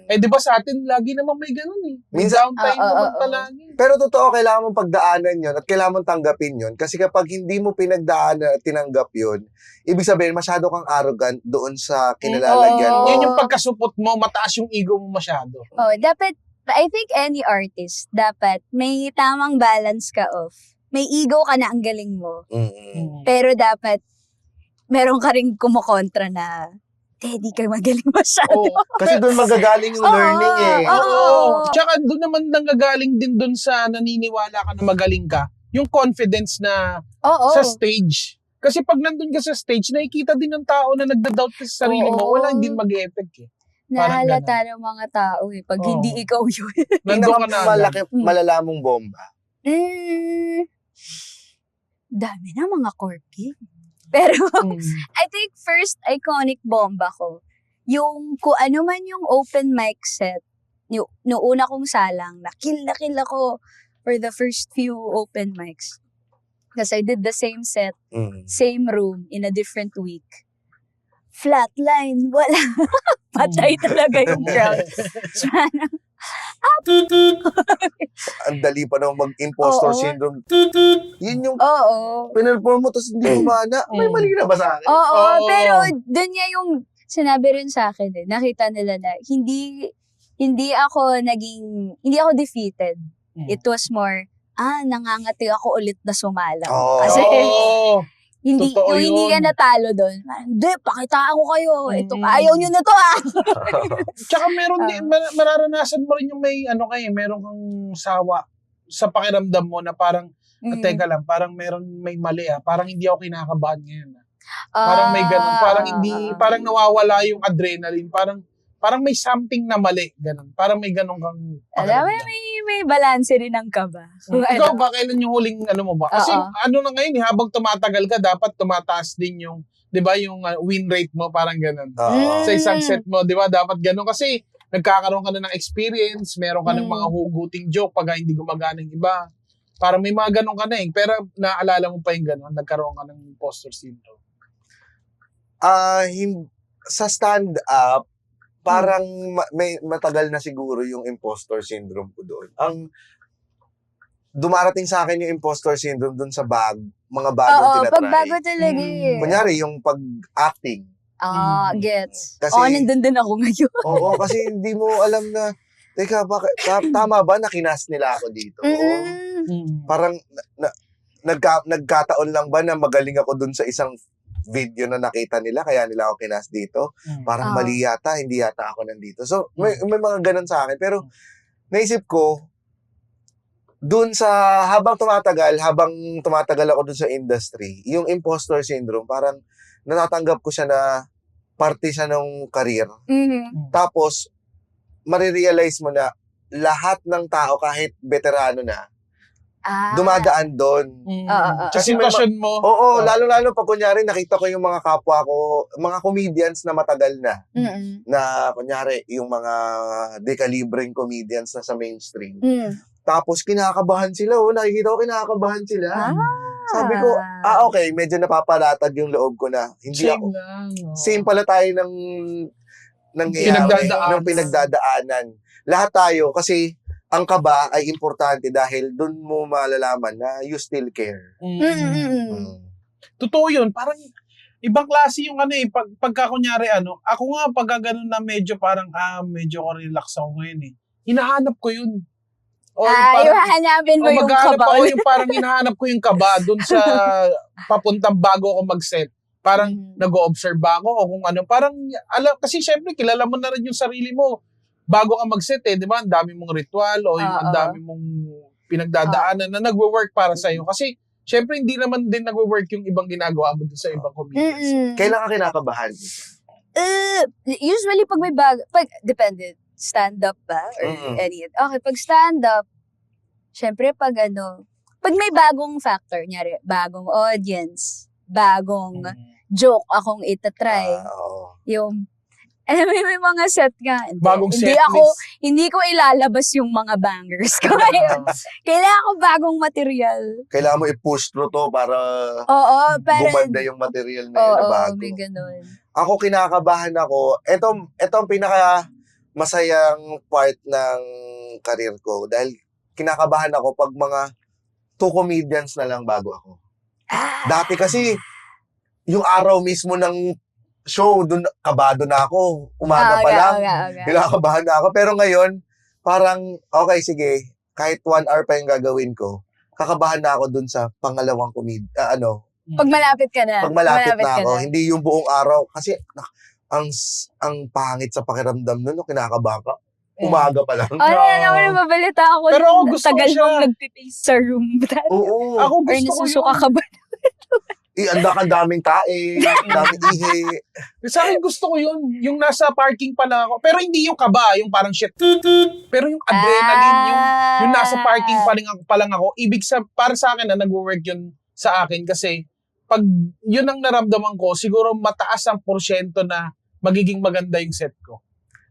Eh di ba sa atin, lagi naman may ganun eh. May Minsan- downtime Oo, naman oo. palagi. Pero totoo, kailangan mong pagdaanan yun at kailangan mong tanggapin yun. Kasi kapag hindi mo pinagdaanan at tinanggap yun, ibig sabihin, masyado kang arrogant doon sa kinalalagyan Oo. mo. Yan yung pagkasupot mo, mataas yung ego mo masyado. Oh, dapat, I think any artist, dapat may tamang balance ka of. May ego ka na ang galing mo. Mm-mm. Pero dapat, meron ka rin kumukontra na, di ka magaling masyado. Oo. Kasi doon magagaling yung Oo, learning eh. oo. Oo. Tsaka doon naman nanggagaling din doon sa naniniwala ka na magaling ka, yung confidence na Oo. sa stage. Kasi pag nandun ka sa stage, nakikita din ng tao na nagda-doubt ka sa sarili mo, Oo. wala, hindi mag-e-effect eh. Parang Nahalata ng mga tao eh. Pag Oo. hindi ikaw yun. Nandun ka na. Malaki, Mm. malalamong bomba. Dami na mga corky. Pero, Mm. I think first iconic bomba ko, yung kung ano man yung open mic set, yung una kong salang, kill ako for the first few open mics. Because I did the same set, same room, in a different week. Flatline, wala. Patay talaga yung crowd. So, Ang dali pa naman mag-impostor Oo. syndrome. Yun yung oo. pinelform mo tapos hindi gumana. May mali na ba sa akin? Oo, Oo. pero dun nga yung sinabi rin sa akin eh. Nakita nila na hindi ako defeated. It was more, nangangati ako ulit na sumala. Oo. Kasi Oo. Totoo hindi ka yun. natalo doon. Hindi, pakitaan ko kayo. Ito, Mm. ayaw nyo na to Tsaka meron din, mararanasan mo rin yung may, meron kang sawa sa pakiramdam mo na parang, teka lang, parang may mali parang hindi ako kinakabahan ngayon. Parang may ganun, parang nawawala yung adrenaline, parang may something na mali, ganun. Parang may ganun kang Alam mo, pakiramdam. may balance rin ang kaba. Ikaw ba, kailan yung huling mo ba? Kasi Oo. na ngayon, habang tumatagal ka, dapat tumataas din yung, di ba, yung win rate mo, parang ganun. Oo. Sa isang set mo, di ba, dapat ganun. Kasi nagkakaroon ka na ng experience, meron ka ng mga huguting joke pag hindi gumagana yung iba. Parang may mga ganun ka na eh. Pero naalala mo pa yung ganun, nagkaroon ka ng imposter syndrome. Sa stand-up, parang may matagal na siguro yung impostor syndrome ko doon. Ang dumarating sa akin yung impostor syndrome doon sa mga bagong Oo, tinatry. pag bago talaga eh. Kunyari, yung pag-acting. Gets. Kasi- Nandun din ako ngayon. Oo, kasi hindi mo alam na, teka, tama ba na kinas nila ako dito? Parang nagkataon lang ba na magaling ako dun sa isang video na nakita nila kaya nila ako kinas dito? Parang mali yata, hindi yata ako nandito. So, may mga ganun sa akin. Pero, naisip ko, dun sa, habang tumatagal ako dun sa industry, yung impostor syndrome, parang natatanggap ko siya na parte siya ng career. Mhm. Tapos, marirealize mo na lahat ng tao, kahit veterano na, dumadaan doon. Sa Kasi may sitwasyon mo. Oo, lalo-lalo pag kunyari nakita ko yung mga kapwa ko, mga comedians na matagal na, Mm-mm. na kunyari yung mga dekalibreng comedians na sa mainstream. Mm. Tapos kinakabahan sila, nakikita ko kinakabahan sila. Sabi ko, okay, medyo napapalatag yung loob ko na. Hindi Same ako, lang. same pala tayo ng Pinagdadaanan. pinagdadaanan. Lahat tayo, kasi ang kaba ay importante dahil dun mo malalaman na you still care. Mm-mm. Totoo yun. Parang ibang klase yung pagka kunyari ako nga pagka ganun na medyo parang, medyo relax ako ngayon eh. Hinahanap ko yun. Or Yung hahanapin mo yung maghanap kaba. ako yung parang hinahanap ko yung kaba dun sa papuntang bago ako mag-set. Parang nag-o-observe ba ako o kung ano. Parang, kasi syempre, kilala mo na rin yung sarili mo. Bago ka mag-set di ba? Ang dami mong ritual o yung ang dami mong pinagdadaanan na nagwo-work para sa'yo. Kasi, syempre, hindi naman din nagwo-work yung ibang ginagawa mo dun sa ibang comedians. Kailan ka kinakabahan? Usually, pag may depende. Stand-up ba? Or any. Okay, pag stand-up, syempre, pag may bagong factor, nyari, bagong audience, bagong joke akong itatry, yung, may mga set nga. Bagong set Hindi ko ilalabas yung mga bangers ko ngayon. Kailangan ko bagong material. Kailangan mo i-push through to para gumanda yung material na yun na bago. May ganun. Ako kinakabahan ako. Etong pinaka masayang part ng career ko dahil kinakabahan ako pag mga 2 comedians na lang bago ako. Dati kasi yung araw mismo ng show, dun kabado na ako. Umaga pa lang. Kinakabahan na ako. Pero ngayon, parang, okay, sige, kahit 1 hour pa yung gagawin ko, kakabahan na ako dun sa pangalawang Pag malapit ka na. Pag malapit na ako. Hindi yung buong araw. Kasi, ang pangit sa pakiramdam nun, kinakabahan ka. Umaga pa lang. Nababalita ako. Pero ako gusto tagal ko siya. mong nagpipace sa room. Oo. Ako Or gusto ko nasusuka yun. ka ba? Ang daming tae, daming ihi. Sa akin gusto ko yun. Yung nasa parking pa lang ako. Pero hindi yung kaba, yung parang shit. Pero yung adrenaline, yung nasa parking pa lang ako. Para sa akin na nag-work yun sa akin kasi pag yun ang naramdaman ko, siguro mataas ang porsyento na magiging maganda yung set ko.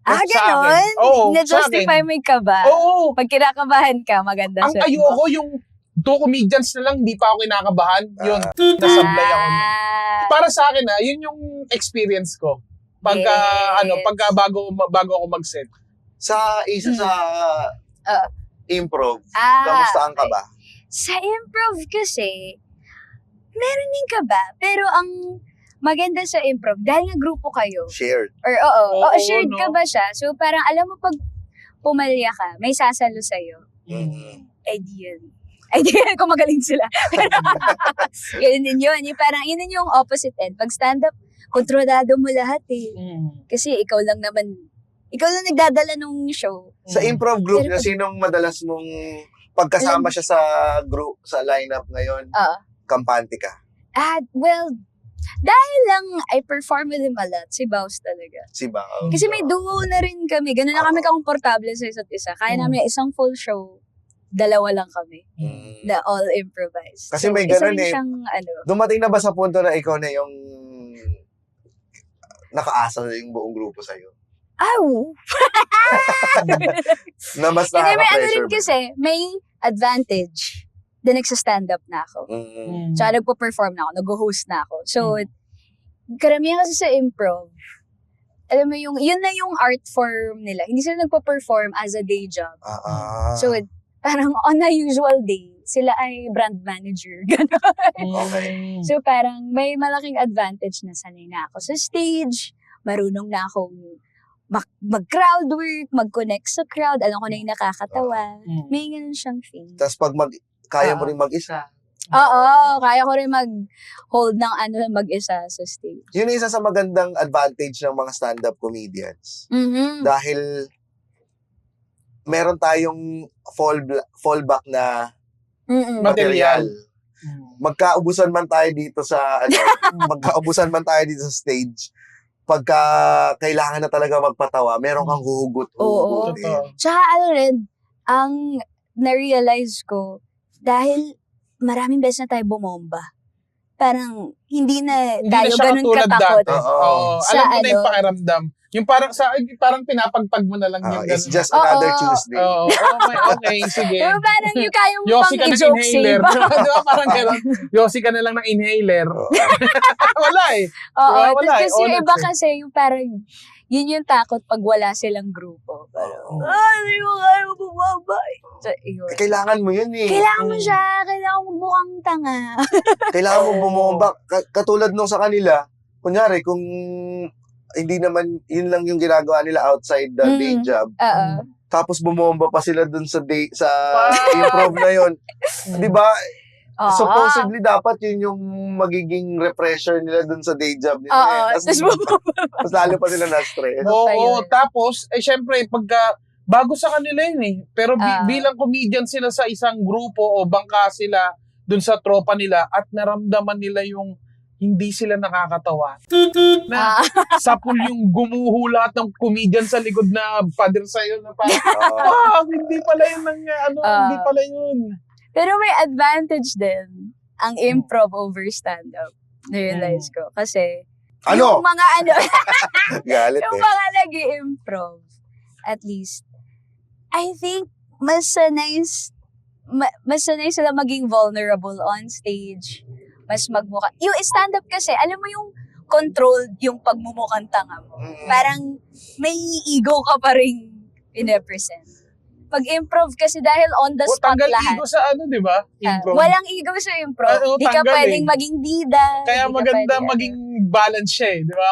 Sa Ganon? akin. Oo, Na-justify mo yung kaba? Oo. Pag kinakabahan ka, maganda Ang set mo. ayoko yung 2 comedians na lang, hindi pa ako kinakabahan. Yun, nasablay ako. Para sa akin yun yung experience ko. Pagka bago ako mag-set. Sa improv, kamusta ang kaba? Sa improv kasi, meron din kaba. Pero ang maganda sa improv, dahil nga grupo kayo. Shared. Or shared ka ba siya? So parang alam mo pag pumalya ka, may sasalo sa'yo. Ideal kung magaling sila. Yun din yun. Yun din yung opposite end. Pag stand-up, kontrolado mo lahat eh. Kasi ikaw lang nagdadala nung show. Sa improv group Pero na sinong madalas mong pagkasama siya sa group, sa lineup ngayon, kampante ka? Well, dahil lang I perform with him a lot, si Baus talaga. Si Bao. Kasi may duo na rin kami. Ganun na kami komportable sa isa't isa. Kaya namin isang full show, 2 lang kami. Na all improvised. Kasi So, may isa ganun rin eh. siyang, Dumating na ba sa punto na ikaw na yung nakaasa na yung buong grupo sa'yo? Na mas Hindi, may nakaka-pressure rin kasi, may advantage na nagsa-stand up na ako. Tsaka nagpo-perform na ako, nag-host na ako. So, karamihan kasi sa improv, alam mo yun na yung art form nila. Hindi sila nagpo-perform as a day job. So, parang on a usual day, sila ay brand manager. Okay. So, parang may malaking advantage na sanay na ako sa stage, marunong na akong mag-crowd work, mag-connect sa crowd, alam ko na yung nakakatawa. May ganun siyang thing. Tapos pag kaya mo rin mag-isa. Oo, kaya ko rin mag-hold ng mag-isa sa stage. Yun yung isa sa magandang advantage ng mga stand-up comedians. Dahil meron tayong fallback na material. Magkaubusan man tayo dito sa magkaubusan man tayo dito sa stage. pagka kailangan na talaga magpatawa, meron kang huhugot. Oo. Totoo. Tsaka ano rin, ang na-realize ko, dahil maraming beses na tayo bumomba. Parang hindi na Hindi tayo na siya ganun katulad katakot. dati. Oo. Oo. Sa Alam mo na yung ano? pakiramdam. Yung parang pinapagpag mo na lang yung It's ganun. just another Oo. Tuesday. Oo, okay, sige. Diba parang yung kaya mo Yossi pang ka ng i-joke inhaler. save. Di ba parang gano'n? Yossi ka na lang ng inhaler. Oo. Wala eh. Oo, Wala, tapos kasi yung honest iba eh. kasi yung parang, yun yung takot pag wala silang grupo. Parang, Oo. hindi ko kaya bumaba. So, yun. Kailangan mo yun eh. Kailangan mo siya, kailangan mo mukhang tanga. Kailangan mo bumomba. Katulad nung sa kanila, kunyari, kung hindi naman, yun lang yung ginagawa nila outside the day job, Oo. tapos bumomba pa sila dun sa sa Wow. improv na yun. Di ba? Oo. Supposedly, dapat yun yung magiging refresher nila dun sa day job nila. Oo. Tapos Tapos bumaba. mas lalo pa sila na-stress. pa Oo, yun. tapos, syempre, pagka, bago sa kanila yun eh. Pero Ah. bilang comedian sila sa isang grupo o bangka sila dun sa tropa nila at naramdaman nila yung hindi sila nakakatawa. Na sapul yung gumuho lahat ng comedian sa likod na pader sa'yo na parang, Oo. hindi pala yun hindi pala yun. Pero may advantage din ang improv over stand-up. Na-realize ko. Kasi, Ano? yung mga Galit yung eh. mga nag-i-improv, at least, I think, mas sanay sila maging vulnerable on stage. Mas magmukha. Yung stand-up kasi, alam mo yung controlled yung pagmumukhang tanga mo. Parang may ego ka pa rin pinapresent. Pag improv kasi dahil on the O, spot tanggal lahat. ego sa di ba? Improv. Walang ego sa improv. Oo, Di ka tanggal pwedeng eh. maging bida. Kaya di ka maganda pwedeng maging balance siya eh. Di ba?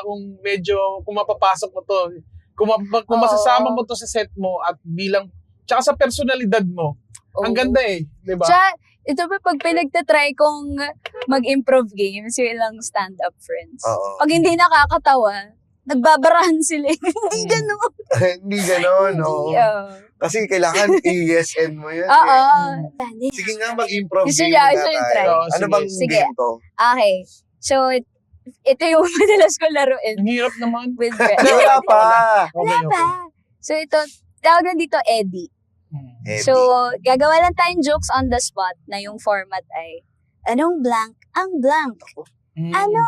Kung mapapasok mo to, kung Oo. masasama mo to sa set mo at bilang, tsaka sa personalidad mo, ang Oo. ganda eh. Di ba? Tsaka, ito pa pag pinagtatry kong mag-improv games, yung ilang stand-up friends. Oo. Pag hindi nakakatawa, nagbabarahan sila. Hindi ganun. Hindi ganon, no? Hindi, Kasi kailangan i-yes-end mo yun. Oo. Eh. Sige nga, mag-improv Gusto game niya, na gusto niya tayo. try. Oo, Ano sige. bang Sige. game to? Okay. So, ito yung madalas ko laruin Ang hirap naman. with friends. Hindi, wala pa. Wala pa. So, ito, tawag na dito Eddie. Eddie. So, gagawa lang tayong jokes on the spot na yung format ay, anong blank? Ang blank. Ano?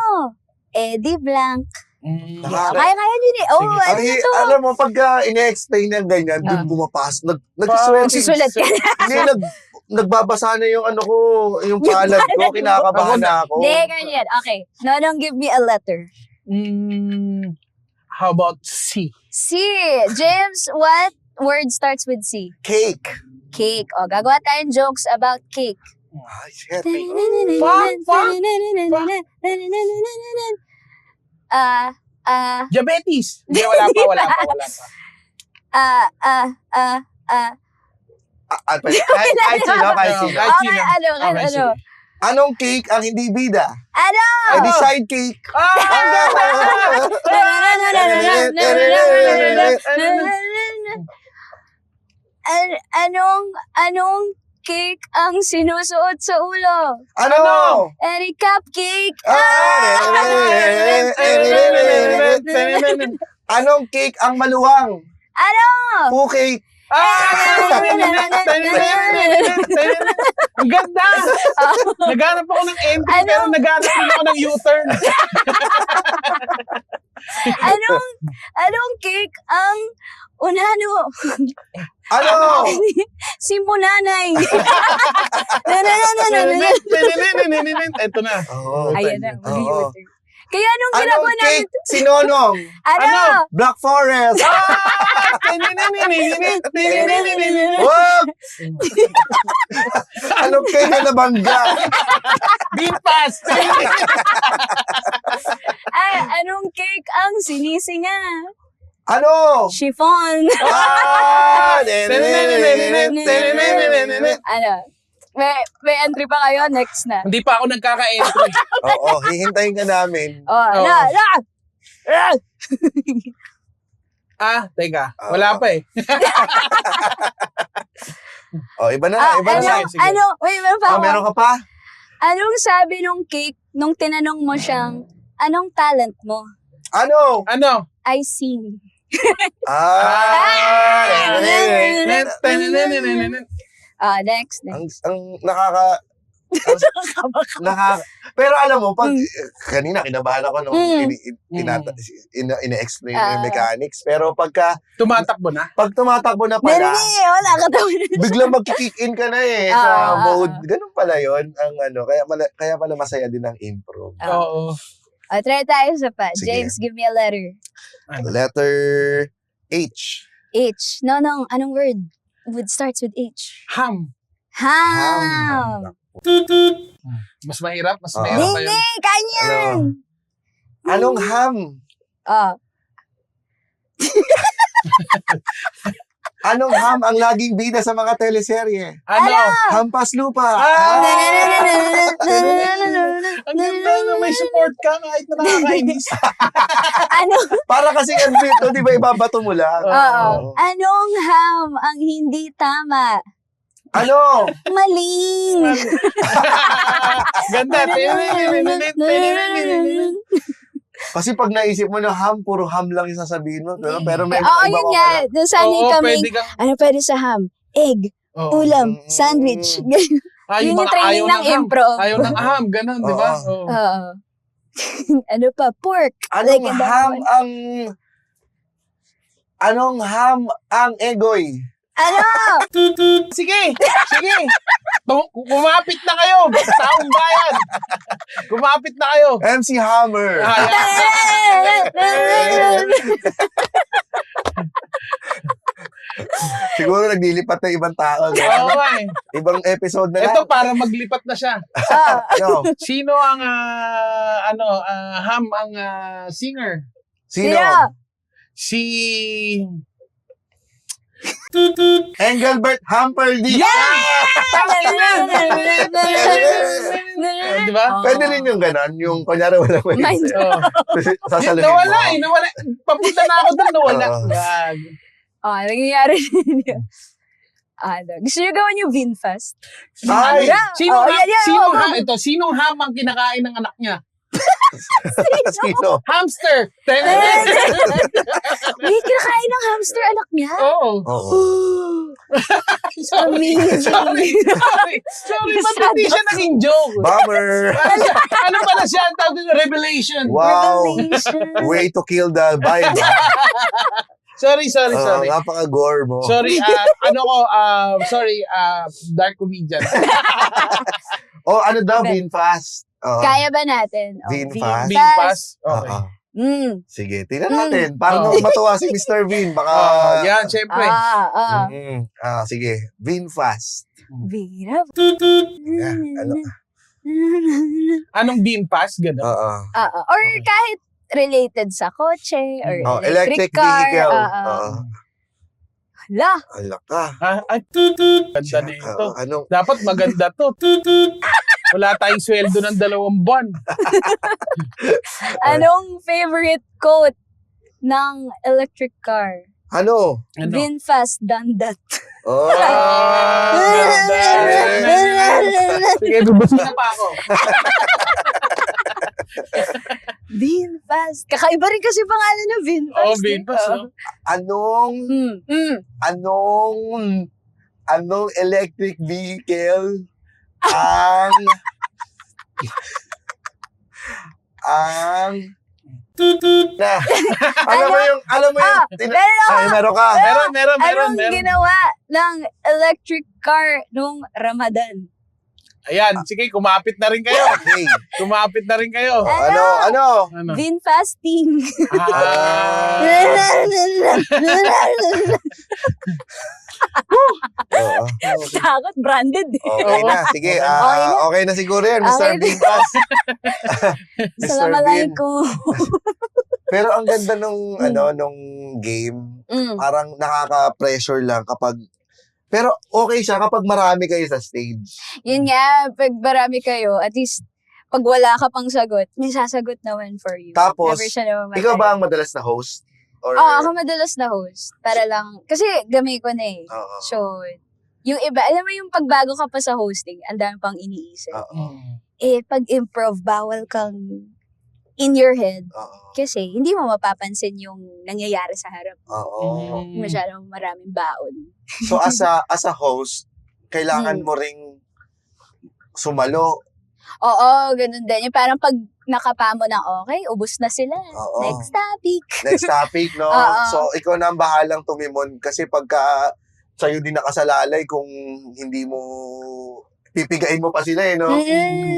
Eddie blank. Kaya din eh. Oh, Sige. ano to? Alam mo, pagka ine-explain ng ganyan, dun bumapas. Nagsuswerte. Magsusulat ka. Hindi, nagbabasa na yung ano ko, yung palad ko, kinakabahan na ako. Hindi, ganyan. Okay. Nonong, give me a letter. How about C? C. James, what word starts with C? Cake. Cake. O, gagawa tayong jokes about cake. Ay, shit. Diabetes! Hindi, wala pa. Kahit sino. Kahit Okay, sino. ano. sige. Anong cake ang hindi bida? Ano? Ay, di side cake. Anong cake ang sinusuot sa ulo? Ano? Any cupcake? Anong cake ang maluwang? Ano? Poo cake. Ang ganda! Naghanap ako ng entry Ano? pero naghanap din ako ng U-turn. Anong cake ang unano? Ano? Si Munanay. Ito na. Oh, Ayan na, Oo. mag-U-turn. Kaya anong Anong ginagawa namin? cake? Sinonong. Ano? Black Forest. Wag! Anong cake na nabangga? Bean pass! Anong cake ang sinisinga? Ano? Chiffon. Ano? May entry pa kayo? Next na. Hindi pa ako nagkaka-entry. Oo, hihintayin ka namin. Oh, Teka. Wala pa eh. Oh, iba na. sige. Meron pa ako. Meron ka pa? Anong sabi nung cake nung tinanong mo siyang, anong talent mo? Ano? Ano? I sing. Next. Ang pero alam mo, pag kanina kinabahan ako nung ina-explain yung mechanics, pero pag Tumatakbo na? tumatakbo na pala, Wala ka daw. biglang mag-kick in ka na sa mode. Ganun pala yon ang kaya pala masaya din ang improv. Oo. Try tayo sa pa. Sige. James, give me a letter. Letter H. H. No, anong word? Would starts with H. Ham. Ham. Mas mahirap? Mas Oo. mahirap pa yun? Hindi, kanyan. Anong ham? Anong ham ang laging bida sa mga teleserye? Ano? Hampas lupa. Ang ganda na may support ka kahit na nakakainis. Ano? Para kasi ang dito, di ba ibabato mo lang? Oo. Anong ham ang hindi tama? Ano? Maling. Ganda. Kasi pag naisip mo na ham, puro ham lang yung sasabihin mo. Pero may Oo, iba yun ko nga. pala. Doon sanay Oo, kami. pwede kang... Ano pwede sa ham? Egg, Oo. ulam, sandwich. Yun yung mga training ayaw ng ham. improv. Ayaw ng ham, ganun, di ba? Oo. Oo. Oo. Ano pa? Pork. Anong Like, Anong ham ang egoy? Ano? Sige! Sige! Kumapit na kayo! Taong bayan! Kumapit na kayo! MC Hammer. Siguro naglilipat na ibang tao. Oo nga eh. Ibang episode na Ito lang. para maglipat na siya. Yo, Sino ang ham ang singer? sino? Sino? Si Engelbert Humperdinck. Di ba? Pwede rin yung ganon, yung kunyari wala may Mind. Oh. sasaluhin Nawala mo. Nawala. Papunta na ako doon, nawala. Oo. Gag. Nangyayari din yun. Gusto nyo gawin yung VinFast? Ay! Sinong go. sinong ham ang kinakain ng anak niya? Sino? Hamster! May kinakain ng hamster anak niya? Oo. Oo. Amazing. Sorry, ba't hindi siya naging joke? Bummer! Ano pala siya? Ang tawag nila? Revelation. Wow! Revelation. Way to kill the Bible. Sorry. Napaka-gore mo. Sorry, dark comedian. Ano daw, Okay. VinFast. Kaya ba natin? VinFast. Being pass. Okay. Sige, tingnan natin. Para matuwa si Mr. Vin. Baka... Yan, syempre. Sige, VinFast. Vira. Yeah, ano? Anong being pass? Gano'n. Or kahit related sa kotse or Electric car. vehicle. Hala. Alak ka. Ay, ganda na ito. Anong... Dapat maganda to. Wala tayong sweldo ng 2 buwan. Anong favorite quote ng electric car? Ano? VinFast done that. Oh. Sige, bubusina pa ako. VinFast. Kakaiba rin kasi pangalan ng VinFast. Oh, VinFast. Anong electric vehicle ang alam mo yung meron ka. Meron. Anong ginawa ng electric car nung Ramadan? Ayan, sige, kumapit na rin kayo. Okay. Kumapit na rin kayo. Ano? VinFasting. Oo. Takot, branded eh. Okay na. Sige, Okay na. okay na siguro yan, Mr. Okay. VinFast. Mr. Vin. Assalamualaikum. Pero ang ganda nung nung game, parang nakaka-pressure lang kapag pero okay siya kapag marami kayo sa stage. Yun nga, pag marami kayo, at least, pag wala ka pang sagot, may sasagot naman for you. Tapos, Never siya naman ikaw ba ang madalas na host? Or ako madalas na host. Para lang, kasi gamay ko na eh. Oo. So, yung iba, alam mo yung pagbago ka pa sa hosting, ang dami pang iniisip. Oo. Pag improv, bawal kang in your head. Oo. Kasi hindi mo mapapansin yung nangyayari sa harap. Oo. Masyadong maraming baon. So as a host, kailangan mo ring sumalo. Oo, ganun din. Yung parang pag nakapa mo ng okay, ubus na sila. Oo. Next topic. Next topic, no? Oo. So, ikaw na ang bahalang tumimon kasi pagka sa'yo din nakasalalay kung hindi mo pipigain mo pa sila eh, no?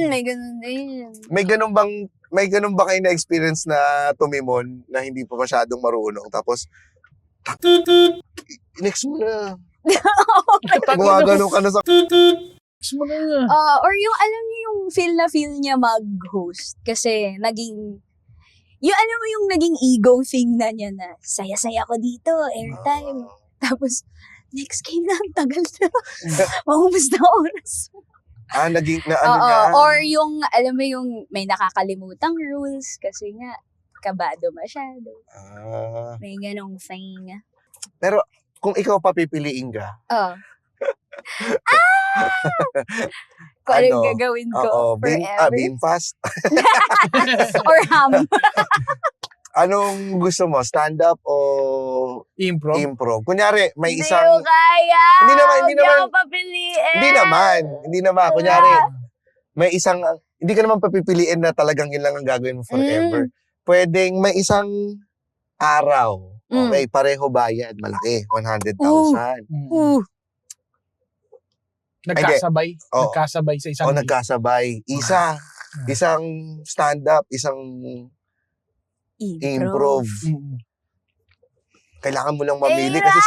May ganun din. May ganun ba kayo na experience na tumimon na hindi pa masyadong marunong tapos next mo na. Gumagano ka na sa Or yung alam niyo yung feel niya mag-host kasi naging yung alam mo yung naging ego thing na niya na saya-saya ko dito, airtime. Tapos next game na, ang tagal na. Mahubos na oras. naging na ano niya. Or yung alam mo yung may nakakalimutang rules kasi nga kabado masyado. May ganong thing. Pero kung ikaw papipiliin ka, Kung ano yung Ano? gagawin ko Oo, being fast. Or ham. Anong gusto mo? Stand-up o Improv. improv? Kunyari, may Hindi isang... ko kaya. Hindi naman. Huwag ako papiliin. Hindi naman. Kunyari, may isang... Hindi ka naman papipiliin na talagang yun lang ang gagawin mo forever. Pwedeng may isang araw. Okay, pareho bayad. Malaki. 100,000. Nagkasabay. Oo. Nagkasabay sa isang O nagkasabay. Isang stand-up, isang improv. Kailangan mo lang mamili kasi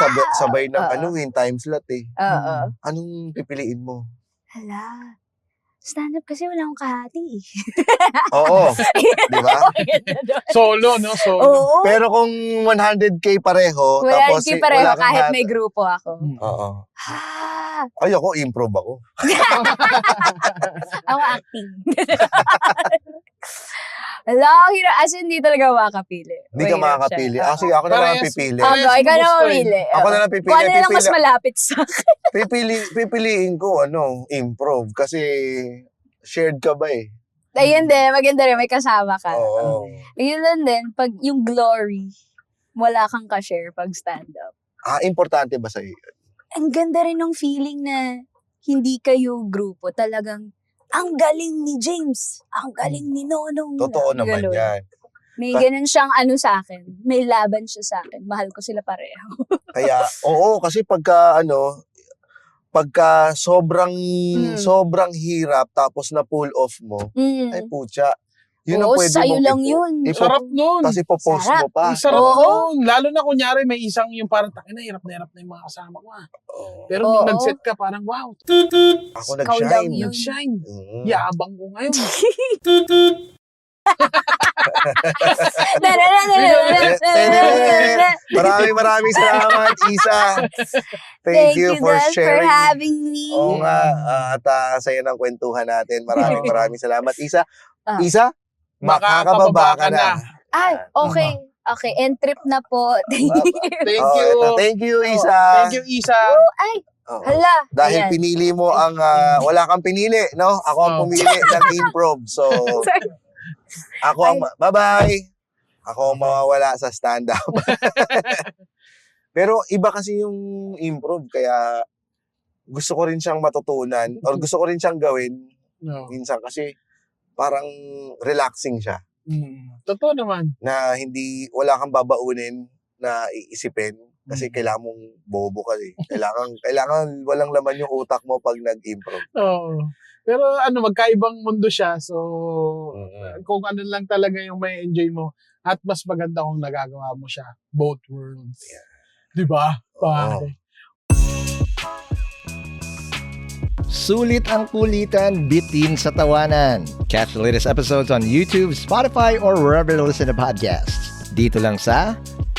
sabay ng time slot eh. Oo. Anong pipiliin mo? Hala. Stand-up kasi wala akong kahati. Oo. Di ba? Solo, no? Solo. Oo. Pero kung 100K pareho, Wala tapos rin pareho wala kang kahit hat- may grupo ako. Oo. Ah, Ay, ako, improv ako. ako acting. Hala, as in, hindi talaga makakapili. Hindi ka Mahirap makakapili. siya. Sige, ako na lang Parehas. pipili. Ako, ikaw na gusto eh. mamili. Ako na lang pipili. Kung ano na lang mas malapit sa akin. Pipiliin ko, improv. Kasi shared ka ba eh. Ayun din, maganda rin, may kasama ka. Oo. Ayun lang din, pag yung glory, wala kang ka-share pag stand-up. Importante ba sa'yo? Ang ganda rin ng feeling na hindi kayo grupo. Talagang, ang galing ni James. Ang galing ni Nonong. Totoo naman Ganun. yan. May ganun siyang sa akin. May laban siya sa akin. Mahal ko sila pareho. Kaya, oo, kasi pagka sobrang hirap tapos na pull off mo, ay putya. Yun ang Oo, pwede sa'yo mong lang yun. Sarap nun. Tapos ipopost Sarap. mo pa. Ang sarap Oo. nun. Lalo na kunyari may isang yung parang takina, hirap na yung mga kasama ko. Pero nung Oo. nag-set ka, parang wow, Ako Ikaw lang nag-shine. yun. nag-shine. Mm. Yabang ko ngayon. Maraming salamat, Isa. Thank you for Dad, sharing. for having me. Oo nga, at saya ng kwentuhan natin. Maraming salamat, Isa. Ah. Isa, makakababa ka na. Ay, okay. Okay, end trip na po. Thank you. Thank Oh, you. eto. Thank you, Isa. Thank you, Isa. Ay, Oo. hala. Dahil Ayan. pinili mo ang, wala kang pinili, no? Ako ang Oh. pumili ng improv. So, Sorry. ako ang, bye-bye. Ako ang mawawala sa stand-up. Pero iba kasi yung improv, kaya gusto ko rin siyang matutunan or gusto ko rin siyang gawin No. minsan kasi parang relaxing siya Totoo naman. na wala kang babaunin na iisipin kasi kailangan mong bobo kasi. Kailangan walang laman yung utak mo pag nag-improv. Oo. Pero magkaibang mundo siya. So, kung ano lang talaga yung may enjoy mo at mas maganda kung nagagawa mo siya. Both worlds. Di ba? Pare. Sulit ang kulitan, bitin sa tawanan. Catch the latest episodes on YouTube, Spotify, or wherever you listen to podcasts. Dito lang sa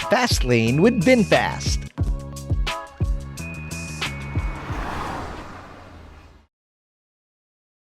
Fast Lane with Bin Fast.